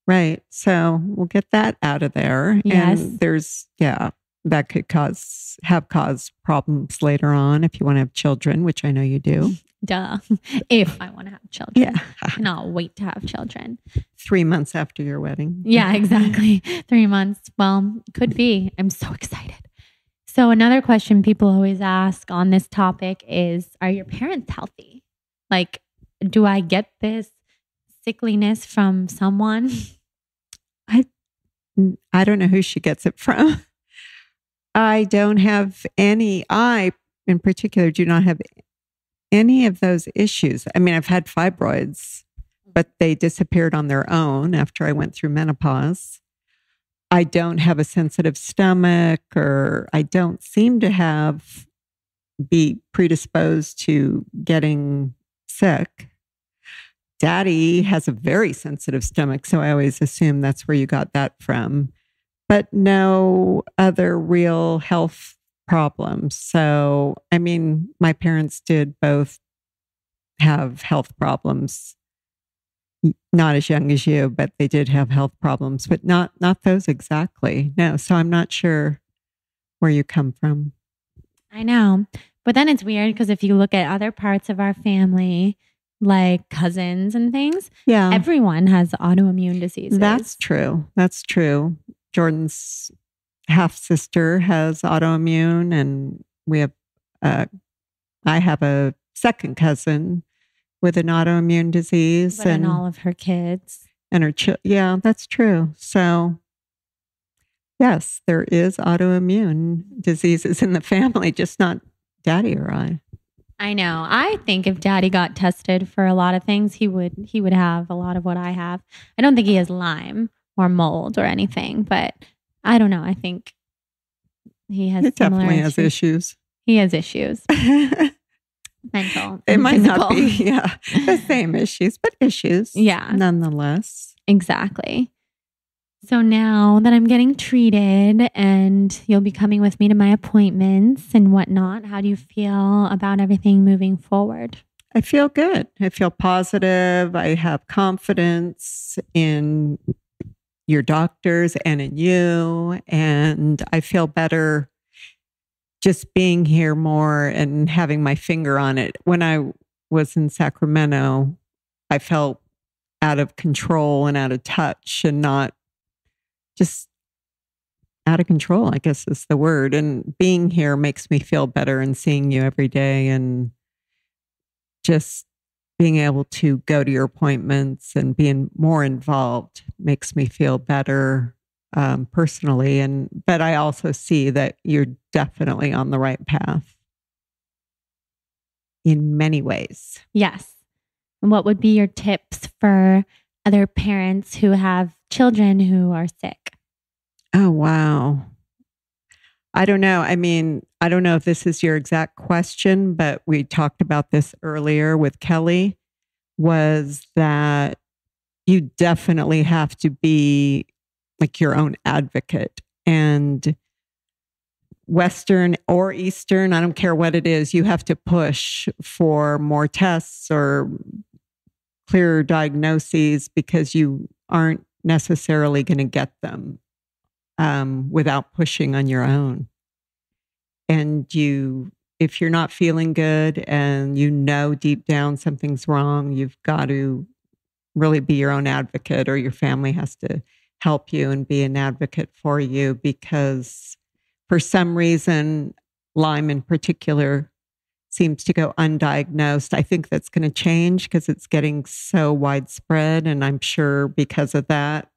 Speaker 2: Right. So we'll get that out of there.
Speaker 1: Yes.
Speaker 2: And there's, that could cause problems later on if you want to have children, which I know you do.
Speaker 1: Duh. If I want to have children. I cannot wait to have children.
Speaker 2: 3 months after your wedding.
Speaker 1: Yeah, exactly. 3 months. Well, could be. I'm so excited. So another question people always ask on this topic is, are your parents healthy? Like, do I get this sickliness from someone?
Speaker 2: I don't know who she gets it from. I don't have any. I, in particular, do not have any of those issues. I mean, I've had fibroids, but they disappeared on their own after I went through menopause. I don't have a sensitive stomach, or I don't seem to be predisposed to getting sick. Daddy has a very sensitive stomach, so I always assume that's where you got that from. But no other real health problems. So, I mean, my parents did both have health problems. Not as young as you, but they did have health problems, but not those exactly. No, so I'm not sure where you come from.
Speaker 1: I know. But then it's weird, because if you look at other parts of our family, like cousins and things, everyone has autoimmune diseases.
Speaker 2: That's true. Jordan's half sister has autoimmune, and we have I have a second cousin with an autoimmune disease,
Speaker 1: and all of her kids
Speaker 2: and her that's true. So yes, there is autoimmune diseases in the family, just not Daddy or I.
Speaker 1: I know. I think if Daddy got tested for a lot of things, he would have a lot of what I have. I don't think he has Lyme or mold or anything, but I don't know. I think he has
Speaker 2: definitely has issues.
Speaker 1: He has issues. Mental.
Speaker 2: It might not be, the same issues, but issues.
Speaker 1: Yeah.
Speaker 2: Nonetheless.
Speaker 1: Exactly. So now that I'm getting treated and you'll be coming with me to my appointments and whatnot, how do you feel about everything moving forward?
Speaker 2: I feel good. I feel positive. I have confidence in your doctors and in you. And I feel better just being here more and having my finger on it. When I was in Sacramento, I felt out of control and out of touch, and not just out of control, I guess is the word. And being here makes me feel better, and seeing you every day and just being able to go to your appointments and being more involved makes me feel better personally. But I also see that you're definitely on the right path in many ways.
Speaker 1: Yes. And what would be your tips for other parents who have children who are sick?
Speaker 2: Oh, wow. I don't know. I mean, I don't know if this is your exact question, but we talked about this earlier with Kelly, was that you definitely have to be like your own advocate. And Western or Eastern, I don't care what it is, you have to push for more tests or clearer diagnoses because you aren't necessarily going to get them without pushing on your own. And if you're not feeling good and you know deep down something's wrong, you've got to really be your own advocate, or your family has to help you and be an advocate for you, because for some reason, Lyme in particular seems to go undiagnosed. I think that's going to change because it's getting so widespread. And I'm sure because of that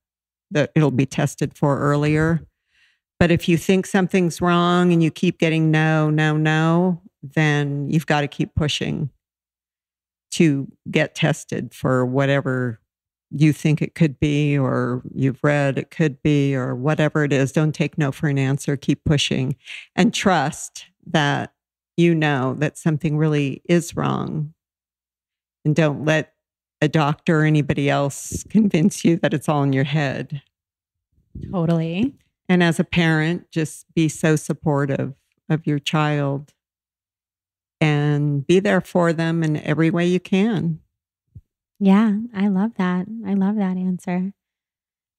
Speaker 2: it'll be tested for earlier. But if you think something's wrong and you keep getting no, then you've got to keep pushing to get tested for whatever you think it could be, or you've read it could be, or whatever it is. Don't take no for an answer. Keep pushing and trust that you know that something really is wrong. And don't let a doctor or anybody else convince you that it's all in your head.
Speaker 1: Totally.
Speaker 2: And as a parent, just be so supportive of your child and be there for them in every way you can.
Speaker 1: Yeah, I love that. I love that answer.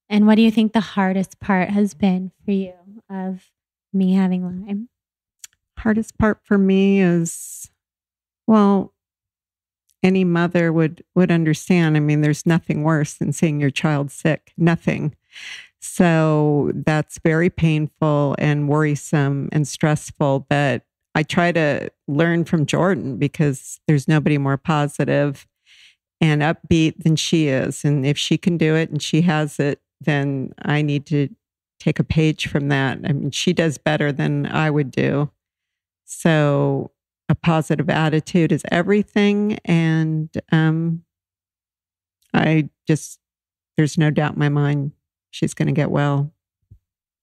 Speaker 1: And what do you think the hardest part has been for you of me having Lyme?
Speaker 2: Hardest part for me is, well, any mother would understand. I mean, there's nothing worse than seeing your child sick. Nothing. So that's very painful and worrisome and stressful. But I try to learn from Jordan because there's nobody more positive and upbeat than she is. And if she can do it and she has it, then I need to take a page from that. I mean, she does better than I would do. So a positive attitude is everything. And there's no doubt in my mind she's going to get well.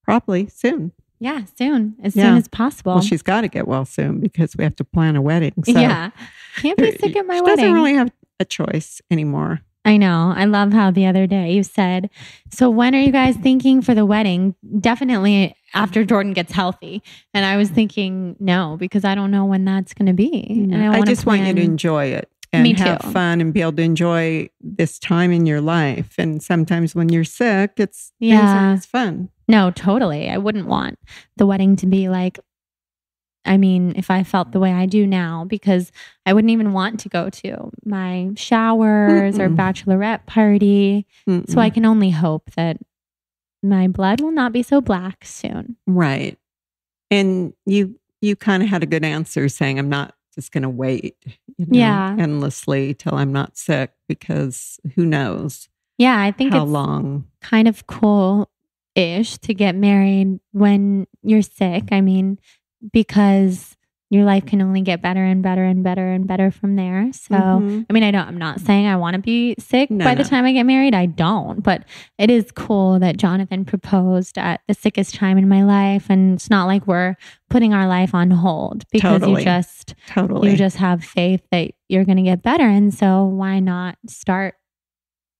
Speaker 2: Probably soon.
Speaker 1: Yeah, soon. As soon as possible.
Speaker 2: Well, she's got to get well soon because we have to plan a wedding. So
Speaker 1: yeah. Can't be sick at my
Speaker 2: she
Speaker 1: wedding.
Speaker 2: Doesn't really have a choice anymore.
Speaker 1: I know. I love how the other day you said, so when are you guys thinking for the wedding? Definitely after Jordan gets healthy. And I was thinking, no, because I don't know when that's going to be. And
Speaker 2: I just want you to enjoy it and have fun and be able to enjoy this time in your life. And sometimes when you're sick, it's fun.
Speaker 1: No, totally. I wouldn't want the wedding to be like, I mean, if I felt the way I do now, because I wouldn't even want to go to my showers or bachelorette party. So I can only hope that my blood will not be so black soon.
Speaker 2: Right. And you kind of had a good answer saying, I'm not just going to wait endlessly till I'm not sick, because who knows?
Speaker 1: Yeah, I think
Speaker 2: how
Speaker 1: it's
Speaker 2: long.
Speaker 1: Kind of cool-ish to get married when you're sick. I mean, because your life can only get better and better and better and better from there. So, I mean, I'm not saying I want to be sick by the time I get married. I don't, but it is cool that Jonathan proposed at the sickest time in my life. And it's not like we're putting our life on hold, because you just have faith that you're going to get better. And so why not start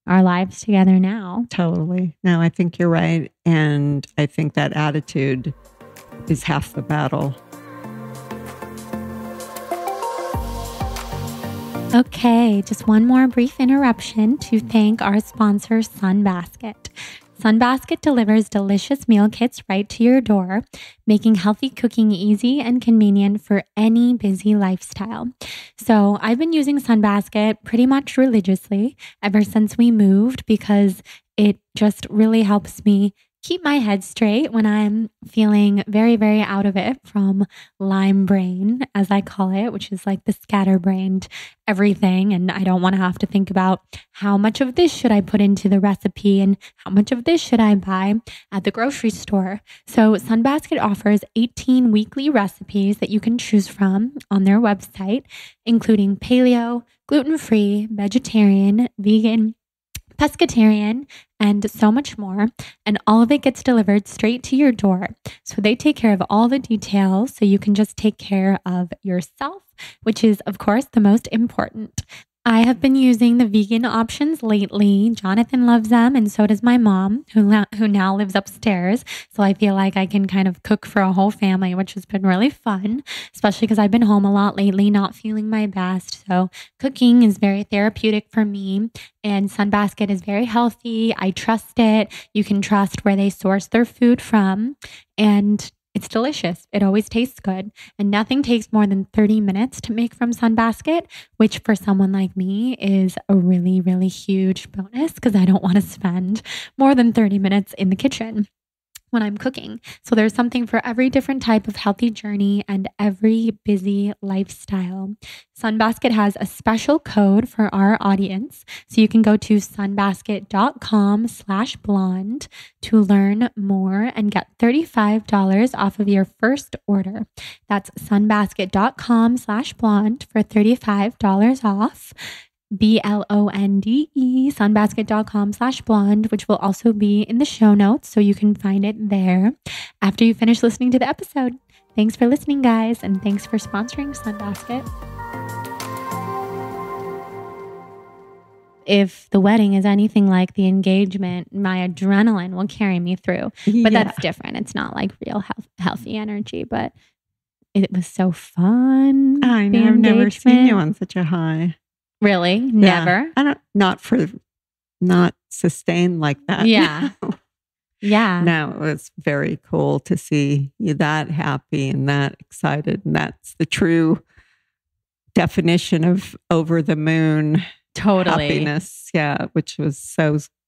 Speaker 1: our lives together now?
Speaker 2: Totally. No, I think you're right. And I think that attitude is half the battle.
Speaker 1: Okay, just one more brief interruption to thank our sponsor, Sunbasket. Sunbasket delivers delicious meal kits right to your door, making healthy cooking easy and convenient for any busy lifestyle. So I've been using Sunbasket pretty much religiously ever since we moved, because it just really helps me keep my head straight when I'm feeling very, very out of it from Lyme brain, as I call it, which is like the scatterbrained everything. And I don't want to have to think about how much of this should I put into the recipe and how much of this should I buy at the grocery store. So Sunbasket offers 18 weekly recipes that you can choose from on their website, including paleo, gluten-free, vegetarian, vegan, pescatarian, and so much more. And all of it gets delivered straight to your door. So they take care of all the details, so you can just take care of yourself, which is, of course, the most important. I have been using the vegan options lately. Jonathan loves them, and so does my mom, who now lives upstairs. So I feel like I can kind of cook for a whole family, which has been really fun, especially because I've been home a lot lately, not feeling my best. So cooking is very therapeutic for me, and Sunbasket is very healthy. I trust it. You can trust where they source their food from, and it's delicious. It always tastes good. And nothing takes more than 30 minutes to make from Sunbasket, which for someone like me is a really, really huge bonus because I don't want to spend more than 30 minutes in the kitchen when I'm cooking. So there's something for every different type of healthy journey and every busy lifestyle. Sunbasket has a special code for our audience. So you can go to sunbasket.com/blonde to learn more and get $35 off of your first order. That's sunbasket.com/blonde for $35 off. BLONDE, sunbasket.com/blonde, which will also be in the show notes. So you can find it there after you finish listening to the episode. Thanks for listening, guys. And thanks for sponsoring Sunbasket. If the wedding is anything like the engagement, my adrenaline will carry me through. But that's different. It's not like real healthy energy, but it was so fun.
Speaker 2: I know. I've never seen you on such a high.
Speaker 1: Really?
Speaker 2: Yeah.
Speaker 1: Never?
Speaker 2: Not sustained like that.
Speaker 1: Yeah. Yeah.
Speaker 2: No, it was very cool to see you that happy and that excited. And that's the true definition of over the moon happiness. Yeah. Which was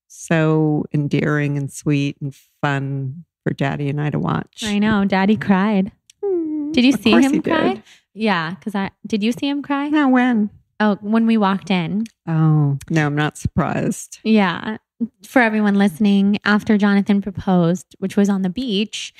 Speaker 2: so endearing and sweet and fun for Daddy and I to watch.
Speaker 1: I know. Daddy cried. Did you see him cry?
Speaker 2: Did.
Speaker 1: Yeah. Did you see him cry?
Speaker 2: No, when?
Speaker 1: Oh, when we walked in.
Speaker 2: Oh, no, I'm not surprised.
Speaker 1: Yeah. For everyone listening, after Jonathan proposed, which was on the beach,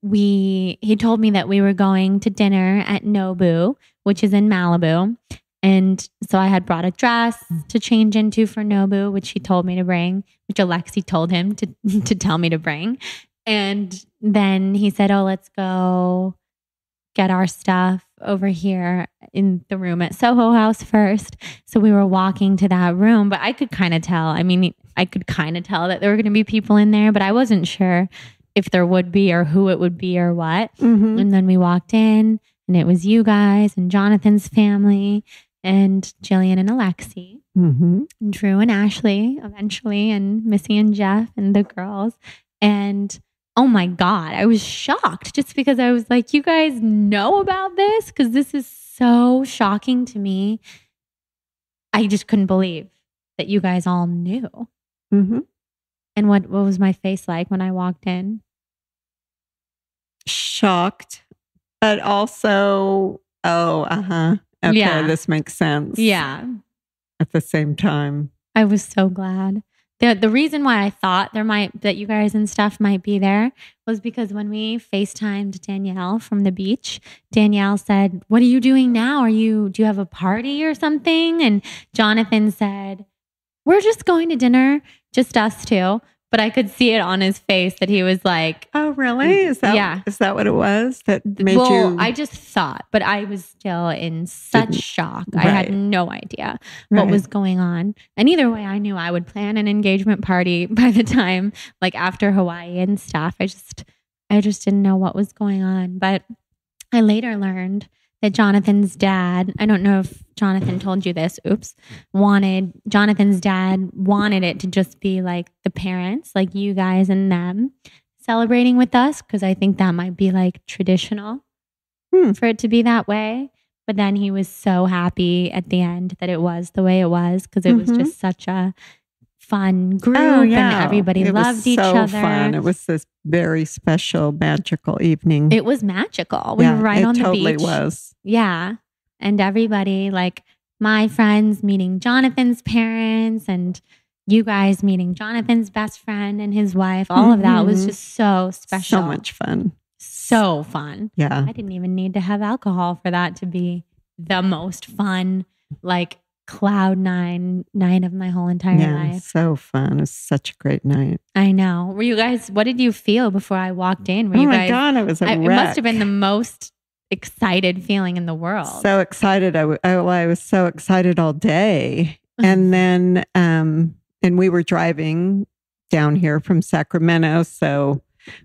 Speaker 1: he told me that we were going to dinner at Nobu, which is in Malibu. And so I had brought a dress to change into for Nobu, which he told me to bring, which Alexi told him to tell me to bring. And then he said, oh, let's go get our stuff over here in the room at Soho House first. So we were walking to that room, but I could kind of tell. I mean, I could kind of tell that there were going to be people in there, but I wasn't sure if there would be or who it would be or what. Mm-hmm. And then we walked in and it was you guys and Jonathan's family and Jillian and Alexi, and Drew and Ashley eventually, and Missy and Jeff and the girls. And oh my God, I was shocked just because I was like, you guys know about this? Because this is so shocking to me. I just couldn't believe that you guys all knew. Mm-hmm. And what was my face like when I walked in?
Speaker 2: Shocked, but also, okay, yeah. This makes sense.
Speaker 1: Yeah.
Speaker 2: At the same time.
Speaker 1: I was so glad. The reason why I thought that you guys and stuff might be there was because when we FaceTimed Danielle from the beach, Danielle said, what are you doing now? Do you have a party or something? And Jonathan said, we're just going to dinner, just us two. But I could see it on his face that he was like,
Speaker 2: oh, really? Is that what it was that made you?
Speaker 1: I just thought, but I was still in such shock. Right. I had no idea what was going on. And either way, I knew I would plan an engagement party by the time, like after Hawaii and stuff. I just didn't know what was going on. But I later learned that Jonathan's dad, I don't know if Jonathan told you this, Jonathan's dad wanted it to just be like the parents, like you guys and them celebrating with us, because I think that might be like traditional for it to be that way. But then he was so happy at the end that it was the way it was, because it was just such a fun group and everybody loved each other. It was so fun.
Speaker 2: It was this very special, magical evening.
Speaker 1: It was magical. We were right on the beach. It
Speaker 2: totally was.
Speaker 1: Yeah. And everybody, like my friends meeting Jonathan's parents and you guys meeting Jonathan's best friend and his wife, all of that was just so special.
Speaker 2: So much fun.
Speaker 1: So fun.
Speaker 2: Yeah.
Speaker 1: I didn't even need to have alcohol for that to be the most fun, like cloud nine night of my whole entire life.
Speaker 2: So fun. It was such a great night.
Speaker 1: I know. Were you guys, what did you feel before I walked in? Were you guys,
Speaker 2: God, it was a wreck.
Speaker 1: It must have been the most excited feeling in the world.
Speaker 2: So excited. I was so excited all day. And then, and we were driving down here from Sacramento. So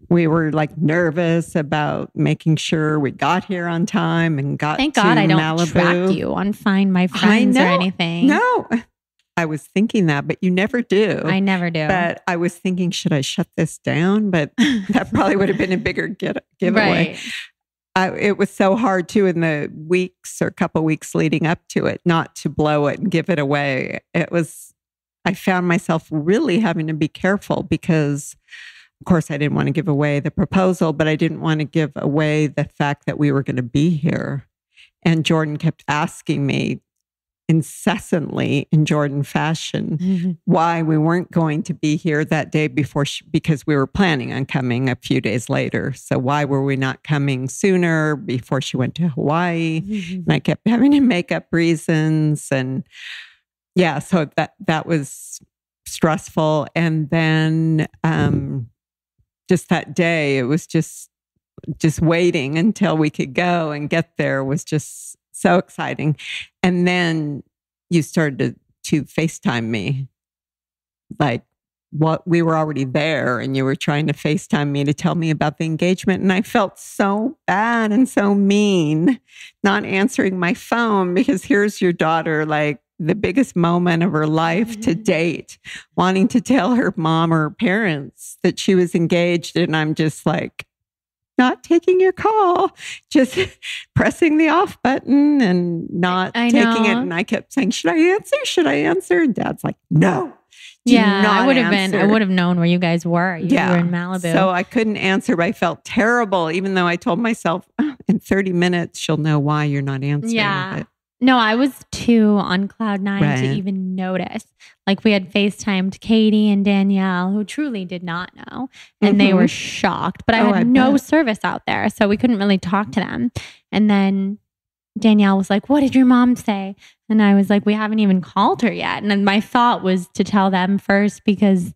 Speaker 2: we were like nervous about making sure we got here on time and got
Speaker 1: Thank
Speaker 2: to
Speaker 1: God I don't
Speaker 2: Malibu.
Speaker 1: track you on Find My Friends or anything.
Speaker 2: No, I was thinking that, but you never do.
Speaker 1: I never do.
Speaker 2: But I was thinking, should I shut this down? But that probably would have been a bigger giveaway.
Speaker 1: Right.
Speaker 2: It was so hard too in the weeks or couple weeks leading up to it, not to blow it and give it away. I found myself really having to be careful because, of course, I didn't want to give away the proposal, but I didn't want to give away the fact that we were going to be here. And Jordan kept asking me incessantly in Jordan fashion why we weren't going to be here that day before because we were planning on coming a few days later. So why were we not coming sooner before she went to Hawaii? And I kept having to make up reasons. And yeah, so that was stressful. And then just that day, it was just waiting until we could go and get there was just so exciting. And then you started to FaceTime me. Like we were already there and you were trying to FaceTime me to tell me about the engagement. And I felt so bad and so mean not answering my phone because here's your daughter, like the biggest moment of her life to date, wanting to tell her mom or her parents that she was engaged. And I'm just like, not taking your call, just pressing the off button and not taking it. And I kept saying, should I answer? Should I answer? And Dad's like, no.
Speaker 1: I would have known where you guys were. You were in Malibu.
Speaker 2: So I couldn't answer, but I felt terrible, even though I told myself in 30 minutes, she'll know why you're not answering.
Speaker 1: Yeah.
Speaker 2: But
Speaker 1: no, I was too on cloud nine to even notice. Like we had FaceTimed Katie and Danielle, who truly did not know. And they were shocked. But I had no service out there. So we couldn't really talk to them. And then Danielle was like, what did your mom say? And I was like, we haven't even called her yet. And then my thought was to tell them first because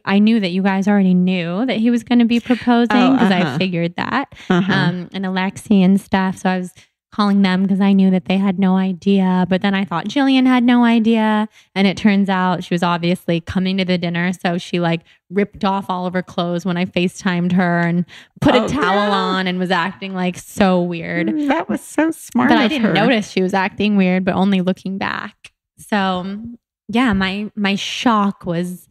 Speaker 1: I knew that you guys already knew that he was going to be proposing because I figured that. And Alexi and stuff. So I was calling them because I knew that they had no idea. But then I thought Jillian had no idea. And it turns out she was obviously coming to the dinner. So she like ripped off all of her clothes when I FaceTimed her and put a towel on and was acting like so weird.
Speaker 2: That was so smart.
Speaker 1: But I didn't notice she was acting weird, but only looking back. So yeah, my shock was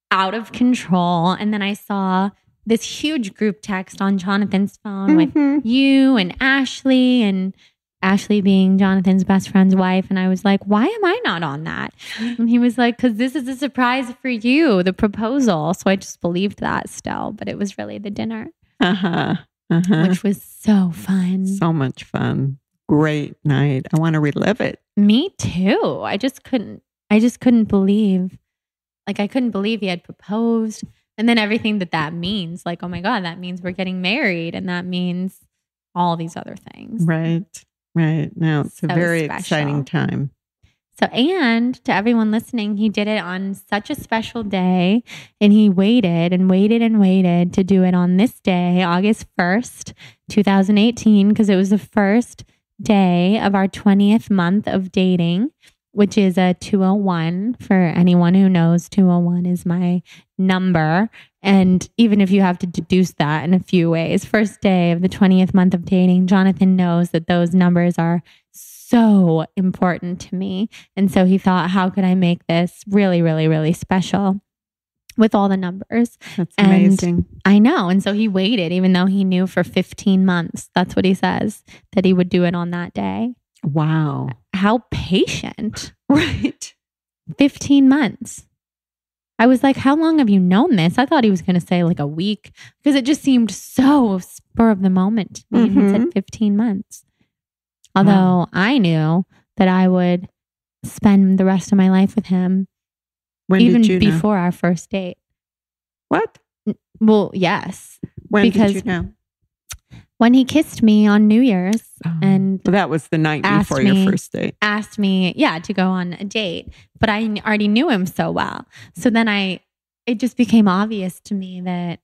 Speaker 1: out of control. And then I saw this huge group text on Jonathan's phone with you and Ashley being Jonathan's best friend's wife. And I was like, why am I not on that? And he was like, because this is a surprise for you, the proposal. So I just believed that still, but it was really the dinner, which was so fun.
Speaker 2: So much fun. Great night. I want to relive it.
Speaker 1: Me too. I just couldn't believe, I couldn't believe he had proposed. And then everything that means, like, oh my God, that means we're getting married. And that means all these other things.
Speaker 2: Right. No, it's a very exciting time.
Speaker 1: So, and to everyone listening, he did it on such a special day. And he waited and waited and waited to do it on this day, August 1st, 2018, because it was the first day of our 20th month of dating, which is a 201. For anyone who knows, 201 is my number. And even if you have to deduce that in a few ways, first day of the 20th month of dating, Jonathan knows that those numbers are so important to me. And so he thought, how could I make this really, really, really special with all the numbers?
Speaker 2: That's amazing.
Speaker 1: I know. And so he waited, even though he knew for 15 months, that's what he says, that he would do it on that day.
Speaker 2: Wow.
Speaker 1: How patient.
Speaker 2: Right.
Speaker 1: 15 months. I was like, how long have you known this? I thought he was going to say like a week because it just seemed so spur of the moment to me. He said 15 months. Although I knew that I would spend the rest of my life with him even before our first date.
Speaker 2: What?
Speaker 1: Well, yes.
Speaker 2: When did you know?
Speaker 1: When he kissed me on New Year's and
Speaker 2: that was the night before your first date.
Speaker 1: Asked me, to go on a date, but I already knew him so well. So then it just became obvious to me that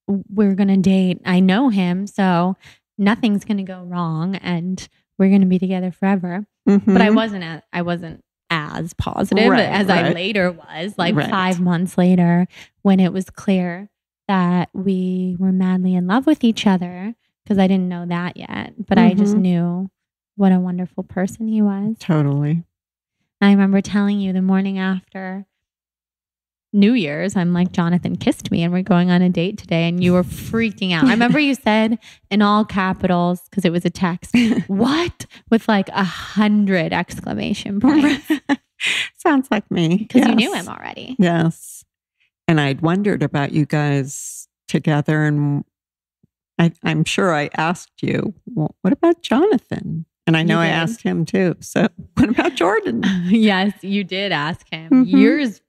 Speaker 1: we're going to date. I know him. So nothing's going to go wrong and we're going to be together forever.
Speaker 2: Mm-hmm.
Speaker 1: But I wasn't as positive as I later was, like 5 months later, when it was clear that we were madly in love with each other, because I didn't know that yet, but I just knew what a wonderful person he was.
Speaker 2: Totally.
Speaker 1: I remember telling you the morning after New Year's, I'm like, Jonathan kissed me and we're going on a date today. And you were freaking out. I remember you said in all capitals, because it was a text, what? With like 100 exclamation points.
Speaker 2: Sounds like me.
Speaker 1: Because you knew him already.
Speaker 2: Yes. And I'd wondered about you guys together. And I'm sure I asked you, well, what about Jonathan? And I know I asked him too. So what about Jordan?
Speaker 1: Yes, you did ask him years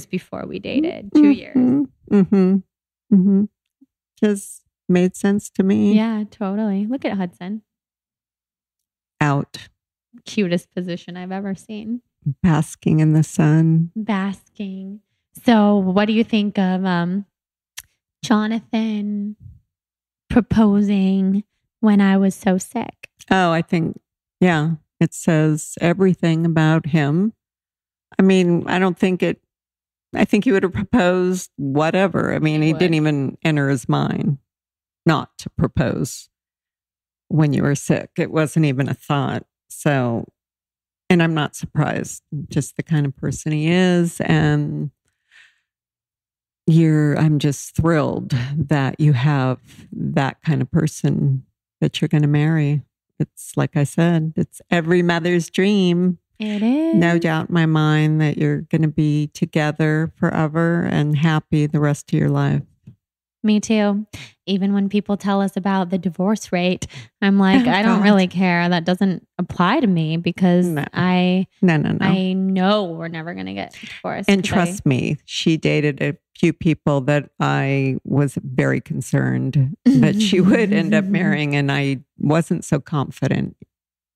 Speaker 1: before we dated, 2 years.
Speaker 2: Just made sense to me.
Speaker 1: Yeah, totally. Look at Hudson.
Speaker 2: Out.
Speaker 1: Cutest position I've ever seen.
Speaker 2: Basking in the sun.
Speaker 1: Basking. So what do you think of Jonathan proposing when I was so sick?
Speaker 2: Oh, I think, yeah, it says everything about him. I mean, I think he would have proposed whatever. I mean, he didn't even enter his mind not to propose when you were sick. It wasn't even a thought. So, and I'm not surprised, just the kind of person he is. And I'm just thrilled that you have that kind of person that you're going to marry. It's like I said, it's every mother's dream.
Speaker 1: It is.
Speaker 2: No doubt in my mind that you're going to be together forever and happy the rest of your life.
Speaker 1: Me too. Even when people tell us about the divorce rate, I'm like, I don't really care. That doesn't apply to me because I know we're never going to get divorced.
Speaker 2: And trust me, she dated a few people that I was very concerned that she would end up marrying. And I wasn't so confident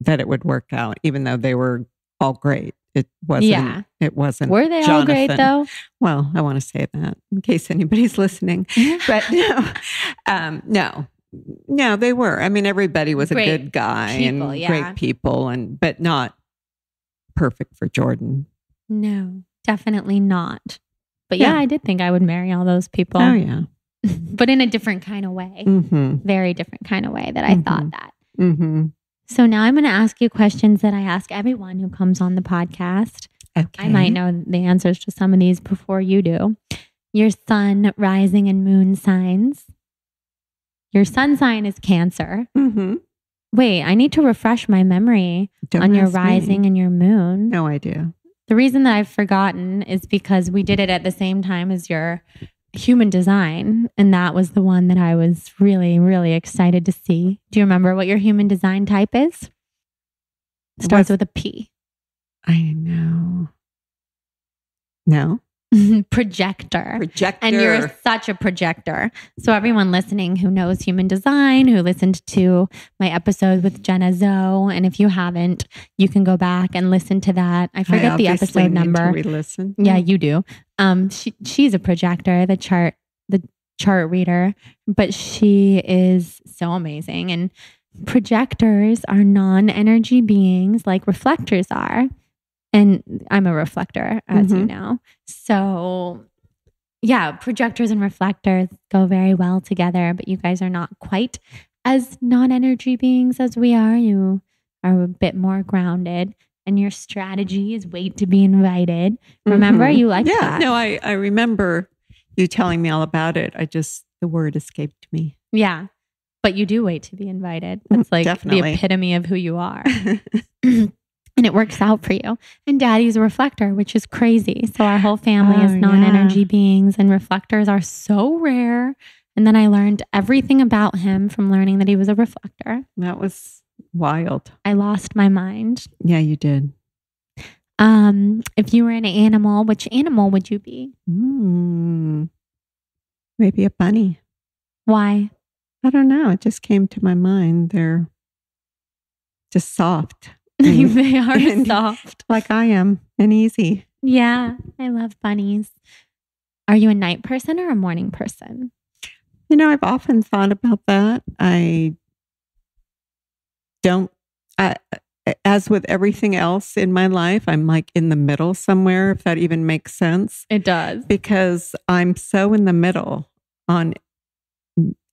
Speaker 2: that it would work out, even though they were all great. It wasn't. Yeah. It wasn't.
Speaker 1: Were they
Speaker 2: Jonathan.
Speaker 1: All great though?
Speaker 2: Well, I want to say that in case anybody's listening. But no, they were. I mean, everybody was a good guy people, and great people, but not perfect for Jordan.
Speaker 1: No, definitely not. But yeah, I did think I would marry all those people.
Speaker 2: Oh yeah,
Speaker 1: but in a different kind of way. Very different kind of way that I thought that. So now I'm going to ask you questions that I ask everyone who comes on the podcast. Okay. I might know the answers to some of these before you do. Your sun, rising, and moon signs. Your sun sign is Cancer. Wait, I need to refresh my memory on your rising and your moon.
Speaker 2: No idea.
Speaker 1: The reason that I've forgotten is because we did it at the same time as your human design. And that was the one that I was really, really excited to see. Do you remember what your human design type is? Starts with a P.
Speaker 2: I know. No.
Speaker 1: Projector. And you're such a projector. So everyone listening who knows human design, who listened to my episode with Jenna Zoe, and if you haven't, you can go back and listen to that. I forget the episode number.
Speaker 2: Re-listen.
Speaker 1: Yeah, you do. She's a projector, the chart reader, but she is so amazing. And projectors are non-energy beings like reflectors are. And I'm a reflector, as you know. So, yeah, projectors and reflectors go very well together, but you guys are not quite as non-energy beings as we are. You are a bit more grounded, and your strategy is wait to be invited. Remember, you like that?
Speaker 2: Yeah, no, I remember you telling me all about it. The word escaped me.
Speaker 1: Yeah, but you do wait to be invited. That's like the epitome of who you are. And it works out for you. And Daddy's a reflector, which is crazy. So our whole family is non-energy beings, and reflectors are so rare. And then I learned everything about him from learning that he was a reflector.
Speaker 2: That was wild.
Speaker 1: I lost my mind.
Speaker 2: Yeah, you did.
Speaker 1: If you were an animal, which animal would you be?
Speaker 2: Maybe a bunny.
Speaker 1: Why?
Speaker 2: I don't know. It just came to my mind. They're just soft.
Speaker 1: They are soft.
Speaker 2: Like I am, and easy.
Speaker 1: Yeah, I love bunnies. Are you a night person or a morning person?
Speaker 2: I've often thought about that. I don't, I, as with everything else in my life, I'm like in the middle somewhere, if that even makes sense.
Speaker 1: It does.
Speaker 2: Because I'm so in the middle on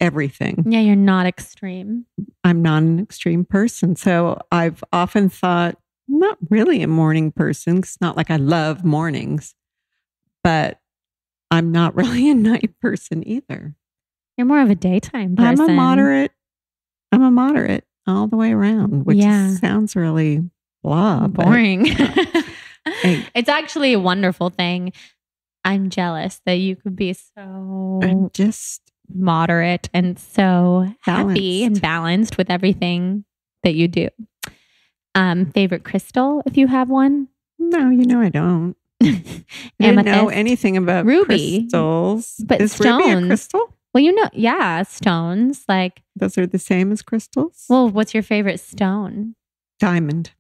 Speaker 2: everything.
Speaker 1: Yeah, you're not extreme.
Speaker 2: I'm not an extreme person. So I've often thought, I'm not really a morning person. It's not like I love mornings, but I'm not really a night person either.
Speaker 1: You're more of a daytime person.
Speaker 2: I'm a moderate all the way around, which sounds really blah.
Speaker 1: Boring. It's actually a wonderful thing. I'm jealous that you could be so
Speaker 2: I'm just
Speaker 1: moderate and so happy and balanced with everything that you do. Favorite crystal, if you have one?
Speaker 2: No, I don't. I didn't know anything about
Speaker 1: ruby
Speaker 2: crystals.
Speaker 1: But
Speaker 2: is
Speaker 1: stones.
Speaker 2: Ruby a crystal?
Speaker 1: Well, stones, like
Speaker 2: those are the same as crystals.
Speaker 1: Well, what's your favorite stone?
Speaker 2: Diamond.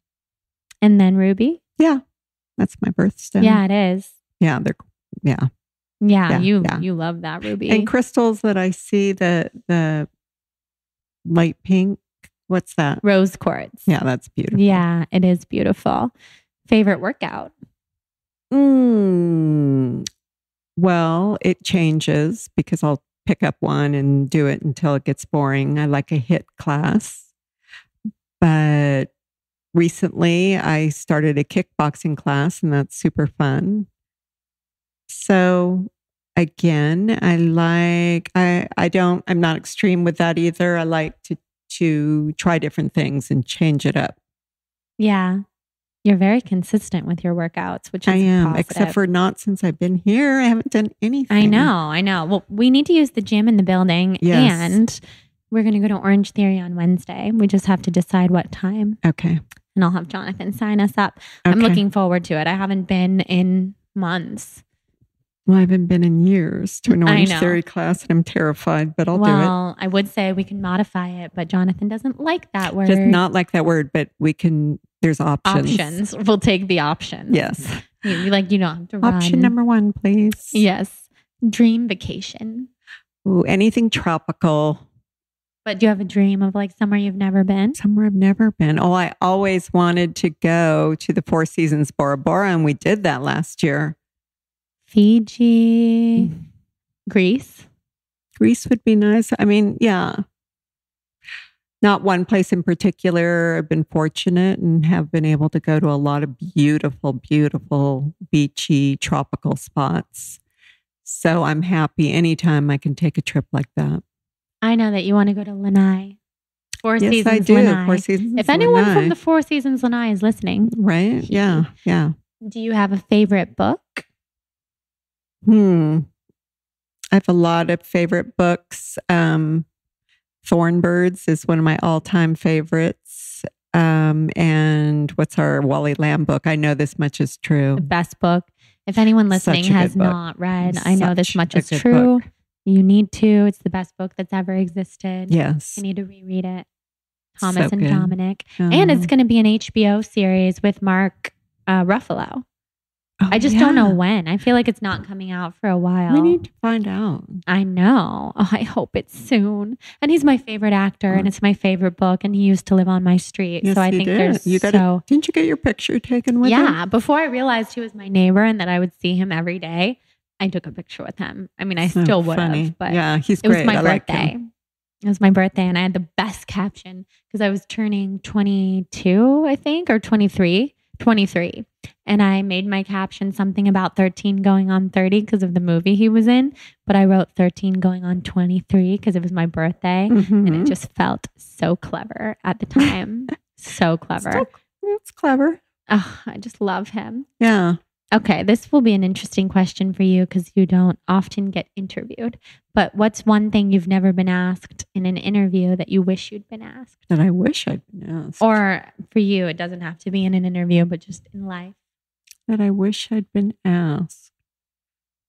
Speaker 1: And then ruby?
Speaker 2: Yeah. That's my birthstone.
Speaker 1: Yeah, it is.
Speaker 2: Yeah,
Speaker 1: you love that ruby.
Speaker 2: And crystals that I see, the light pink, what's that?
Speaker 1: Rose quartz.
Speaker 2: Yeah, that's beautiful.
Speaker 1: Yeah, it is beautiful. Favorite workout?
Speaker 2: Well, it changes because I'll pick up one and do it until it gets boring. I like a HIIT class. But recently I started a kickboxing class and that's super fun. So again, I'm not extreme with that either. I like to try different things and change it up.
Speaker 1: Yeah. You're very consistent with your workouts, which is
Speaker 2: I am,
Speaker 1: positive.
Speaker 2: Except for not since I've been here. I haven't done anything.
Speaker 1: I know. Well, we need to use the gym in the building.
Speaker 2: Yes.
Speaker 1: And we're going to go to Orange Theory on Wednesday. We just have to decide what time.
Speaker 2: Okay.
Speaker 1: And I'll have Jonathan sign us up.
Speaker 2: Okay.
Speaker 1: I'm looking forward to it. I haven't been in months.
Speaker 2: Well, I haven't been in years to an Orange Theory class and I'm terrified, but I'll do it.
Speaker 1: Well, I would say we can modify it, but Jonathan doesn't like that word.
Speaker 2: Does not like that word, but we can, there's options.
Speaker 1: Options. We'll take the options.
Speaker 2: Yes.
Speaker 1: You don't have to run.
Speaker 2: Option number 1, please.
Speaker 1: Yes. Dream vacation.
Speaker 2: Ooh, anything tropical.
Speaker 1: But do you have a dream of like somewhere you've never been?
Speaker 2: Somewhere I've never been. Oh, I always wanted to go to the Four Seasons Bora Bora, and we did that last year.
Speaker 1: Fiji, Greece.
Speaker 2: Greece would be nice. I mean, yeah. Not one place in particular. I've been fortunate and have been able to go to a lot of beautiful, beautiful beachy tropical spots. So I'm happy anytime I can take a trip like that.
Speaker 1: I know that you want to go to Lanai. Four
Speaker 2: yes,
Speaker 1: Seasons
Speaker 2: I do.
Speaker 1: Lanai.
Speaker 2: Four Seasons
Speaker 1: if anyone
Speaker 2: Lanai.
Speaker 1: from the Four Seasons Lanai is listening.
Speaker 2: Right? Yeah.
Speaker 1: Do you have a favorite book?
Speaker 2: I have a lot of favorite books. Thornbirds is one of my all-time favorites. And what's our Wally Lamb book? I Know This Much Is True.
Speaker 1: The best book. If anyone listening has not read I Know This Much Is True, you need to. It's the best book that's ever existed.
Speaker 2: Yes.
Speaker 1: You need to reread it. Thomas
Speaker 2: so
Speaker 1: and
Speaker 2: good.
Speaker 1: Dominic. And it's going to be an HBO series with Mark Ruffalo. I just don't know when. I feel like it's not coming out for a while.
Speaker 2: We need to find out.
Speaker 1: I know. Oh, I hope it's soon. And he's my favorite actor and it's my favorite book and he used to live on my street.
Speaker 2: Yes,
Speaker 1: so I think there's
Speaker 2: didn't you get your picture taken with him?
Speaker 1: Yeah. Before I realized he was my neighbor and that I would see him every day, I took a picture with him. I mean, I still would have, but
Speaker 2: yeah, he's
Speaker 1: great. It was my birthday. It was my birthday and I had the best caption because I was turning 22, I think, or 23. And I made my caption something about 13 going on 30 because of the movie he was in. But I wrote 13 going on 23 because it was my birthday.
Speaker 2: Mm-hmm.
Speaker 1: And it just felt so clever at the time. So clever.
Speaker 2: It's clever.
Speaker 1: Oh, I just love him.
Speaker 2: Yeah.
Speaker 1: Okay, this will be an interesting question for you because you don't often get interviewed. But what's one thing you've never been asked in an interview that you wish you'd been asked?
Speaker 2: That I wish I'd been asked.
Speaker 1: Or for you, it doesn't have to be in an interview, but just in life.
Speaker 2: That I wish I'd been asked.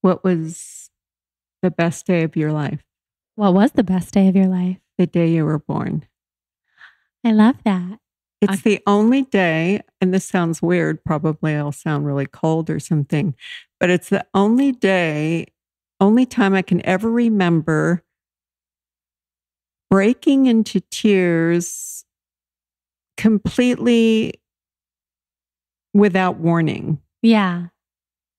Speaker 2: What was the best day of your life?
Speaker 1: What was the best day of your life?
Speaker 2: The day you were born.
Speaker 1: I love that.
Speaker 2: It's the only day, and this sounds weird, probably I'll sound really cold or something, but it's the only time I can ever remember breaking into tears completely without warning.
Speaker 1: Yeah.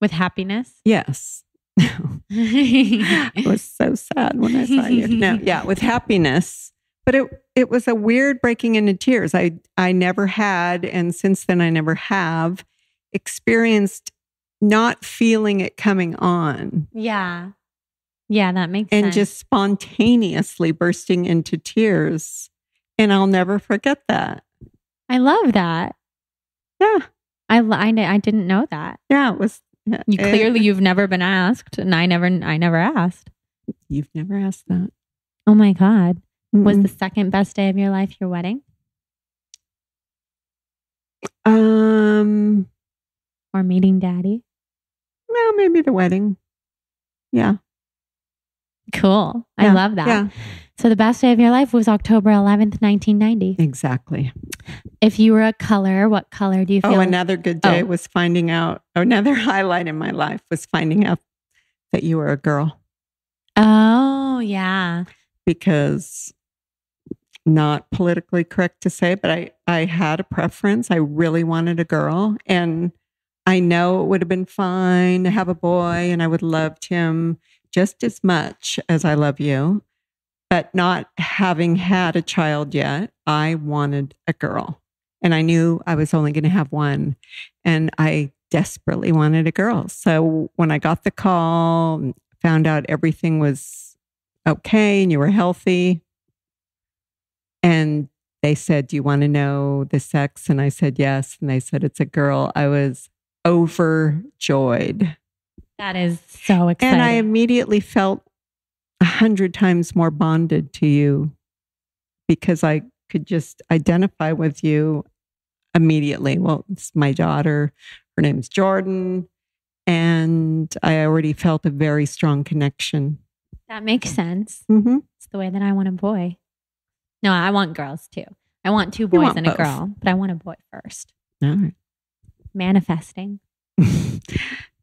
Speaker 1: With happiness?
Speaker 2: Yes. I was so sad when I saw you. No, yeah, with happiness. But it was a weird breaking into tears. I never had, and since then I never have, experienced not feeling it coming on.
Speaker 1: Yeah. Yeah, that makes sense.
Speaker 2: And just spontaneously bursting into tears. And I'll never forget that.
Speaker 1: I love that.
Speaker 2: Yeah.
Speaker 1: I didn't know that.
Speaker 2: Yeah, it was.
Speaker 1: You've never been asked, and I never asked.
Speaker 2: You've never asked that.
Speaker 1: Oh my God. Was the second best day of your life your wedding? Or meeting daddy?
Speaker 2: Well, maybe the wedding. Yeah.
Speaker 1: Cool. I love that.
Speaker 2: Yeah.
Speaker 1: So the best day of your life was October 11th, 1990.
Speaker 2: Exactly.
Speaker 1: If you were a color, what color do you feel?
Speaker 2: Oh, another good day was finding out, another highlight in my life was finding out that you were a girl.
Speaker 1: Oh, yeah.
Speaker 2: Because not politically correct to say, but I had a preference. I really wanted a girl. And I know it would have been fine to have a boy, and I would have loved him just as much as I love you. But not having had a child yet, I wanted a girl. And I knew I was only going to have one. And I desperately wanted a girl. So when I got the call, found out everything was okay and you were healthy, and they said, "Do you want to know the sex?" And I said, "Yes." And they said, "It's a girl." I was overjoyed.
Speaker 1: That is so exciting.
Speaker 2: And I immediately felt 100 times more bonded to you because I could just identify with you immediately. Well, it's my daughter. Her name's Jordan. And I already felt a very strong connection.
Speaker 1: That makes sense.
Speaker 2: Mm-hmm.
Speaker 1: It's the way that I want a boy. No, I want girls too. I want two boys and a girl, but I want a boy first.
Speaker 2: All right.
Speaker 1: Manifesting.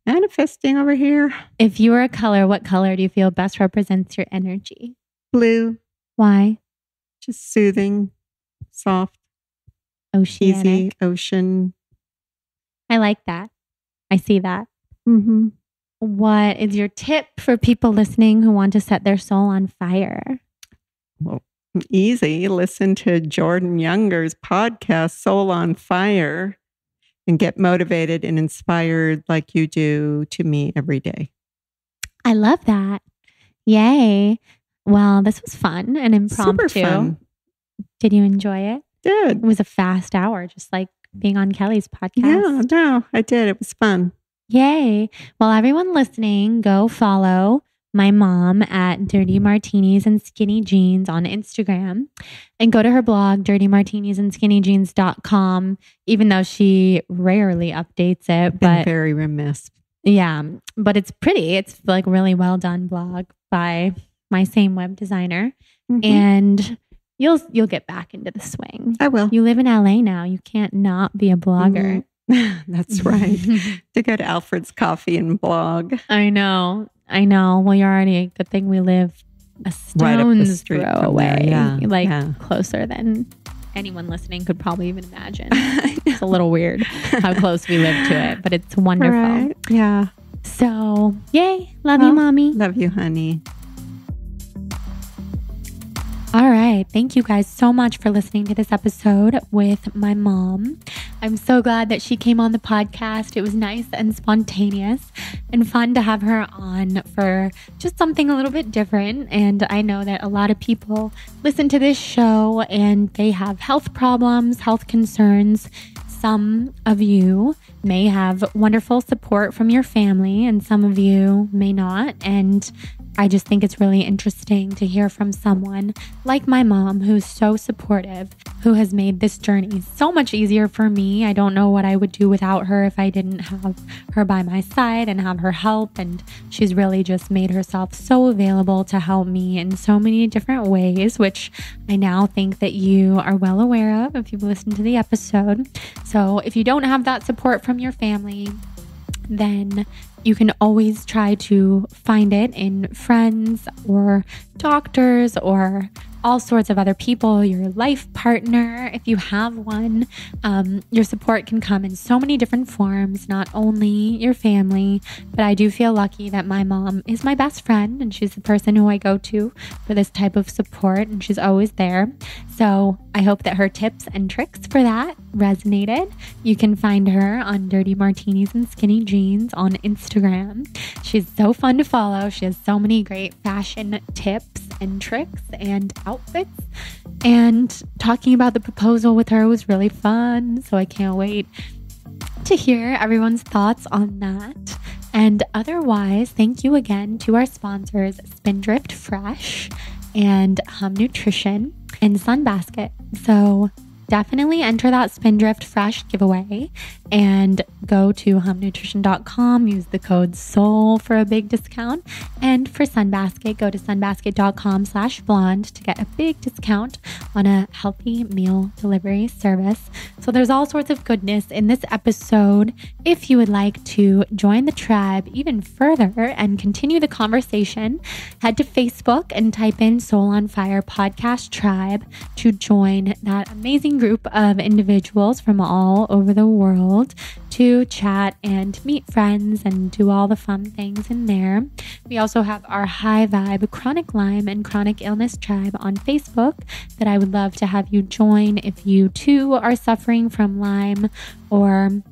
Speaker 2: Manifesting over here.
Speaker 1: If you were a color, what color do you feel best represents your energy?
Speaker 2: Blue.
Speaker 1: Why?
Speaker 2: Just soothing, soft,
Speaker 1: Oceanic.
Speaker 2: easy, ocean.
Speaker 1: I like that. I see that.
Speaker 2: Mm-hmm.
Speaker 1: What is your tip for people listening who want to set their soul on fire?
Speaker 2: Well, easy. Listen to Jordan Younger's podcast, Soul on Fire, and get motivated and inspired like you do to me every day.
Speaker 1: I love that. Yay. Well, this was fun and impromptu.
Speaker 2: Super fun.
Speaker 1: Did you enjoy it?
Speaker 2: Did.
Speaker 1: It was a fast hour, just like being on Kelly's podcast.
Speaker 2: Yeah, no, I did. It was fun.
Speaker 1: Yay. Well, everyone listening, go follow my mom at Dirty Martinis and Skinny Jeans on Instagram, and go to her blog, dirtymartinisandSkinnyJeans.com, even though she rarely updates it. But
Speaker 2: very remiss.
Speaker 1: Yeah, but it's pretty. It's like really well done blog by my same web designer. Mm-hmm. And you'll get back into the swing.
Speaker 2: I will.
Speaker 1: You live in LA now. You can't not be a blogger.
Speaker 2: Mm-hmm. That's right. To go to Alfred's Coffee and blog.
Speaker 1: I know. Well, you're already, good thing we live a stone's throw away. Yeah. Closer than anyone listening could probably even imagine. It's a little weird how close we live to it, but it's wonderful.
Speaker 2: Right. Yeah.
Speaker 1: So, yay. Love you, mommy.
Speaker 2: Love you, honey.
Speaker 1: All right. Thank you guys so much for listening to this episode with my mom. I'm so glad that she came on the podcast. It was nice and spontaneous and fun to have her on for just something a little bit different. And I know that a lot of people listen to this show and they have health problems, health concerns. Some of you may have wonderful support from your family and some of you may not. And I just think it's really interesting to hear from someone like my mom, who's so supportive, who has made this journey so much easier for me. I don't know what I would do without her if I didn't have her by my side and have her help. And she's really just made herself so available to help me in so many different ways, which I now think that you are well aware of if you've listened to the episode. So if you don't have that support from your family, then you can always try to find it in friends or doctors or all sorts of other people, your life partner, if you have one. Your support can come in so many different forms, not only your family, but I do feel lucky that my mom is my best friend and she's the person who I go to for this type of support, and she's always there. So I hope that her tips and tricks for that resonated. You can find her on Dirty Martinis and Skinny Jeans on Instagram. She's so fun to follow. She has so many great fashion tips and tricks and outfits. And talking about the proposal with her was really fun. So I can't wait to hear everyone's thoughts on that. And otherwise, thank you again to our sponsors, Spindrift Fresh and Hum Nutrition and Sunbasket. So definitely enter that Spindrift Fresh giveaway and go to humnutrition.com, use the code SOUL for a big discount. And for Sunbasket, go to sunbasket.com/blonde to get a big discount on a healthy meal delivery service. So there's all sorts of goodness in this episode. If you would like to join the tribe even further and continue the conversation, head to Facebook and type in Soul on Fire Podcast Tribe to join that amazing group of individuals from all over the world to chat and meet friends and do all the fun things in there. We also have our high vibe chronic Lyme and chronic illness tribe on Facebook that I would love to have you join if you too are suffering from Lyme or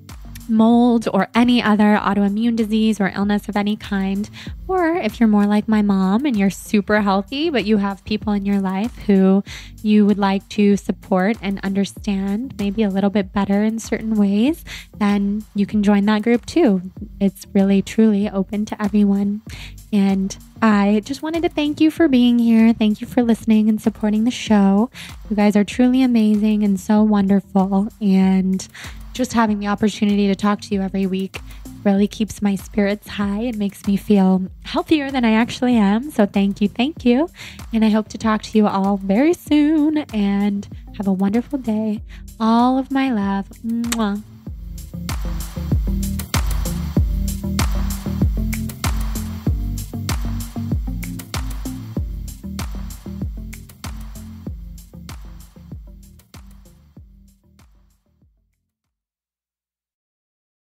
Speaker 1: mold or any other autoimmune disease or illness of any kind. Or if you're more like my mom and you're super healthy, but you have people in your life who you would like to support and understand maybe a little bit better in certain ways, then you can join that group too. It's really, truly open to everyone. And I just wanted to thank you for being here. Thank you for listening and supporting the show. You guys are truly amazing and so wonderful. And just having the opportunity to talk to you every week really keeps my spirits high and makes me feel healthier than I actually am. So thank you. And I hope to talk to you all very soon and have a wonderful day. All of my love. Mwah.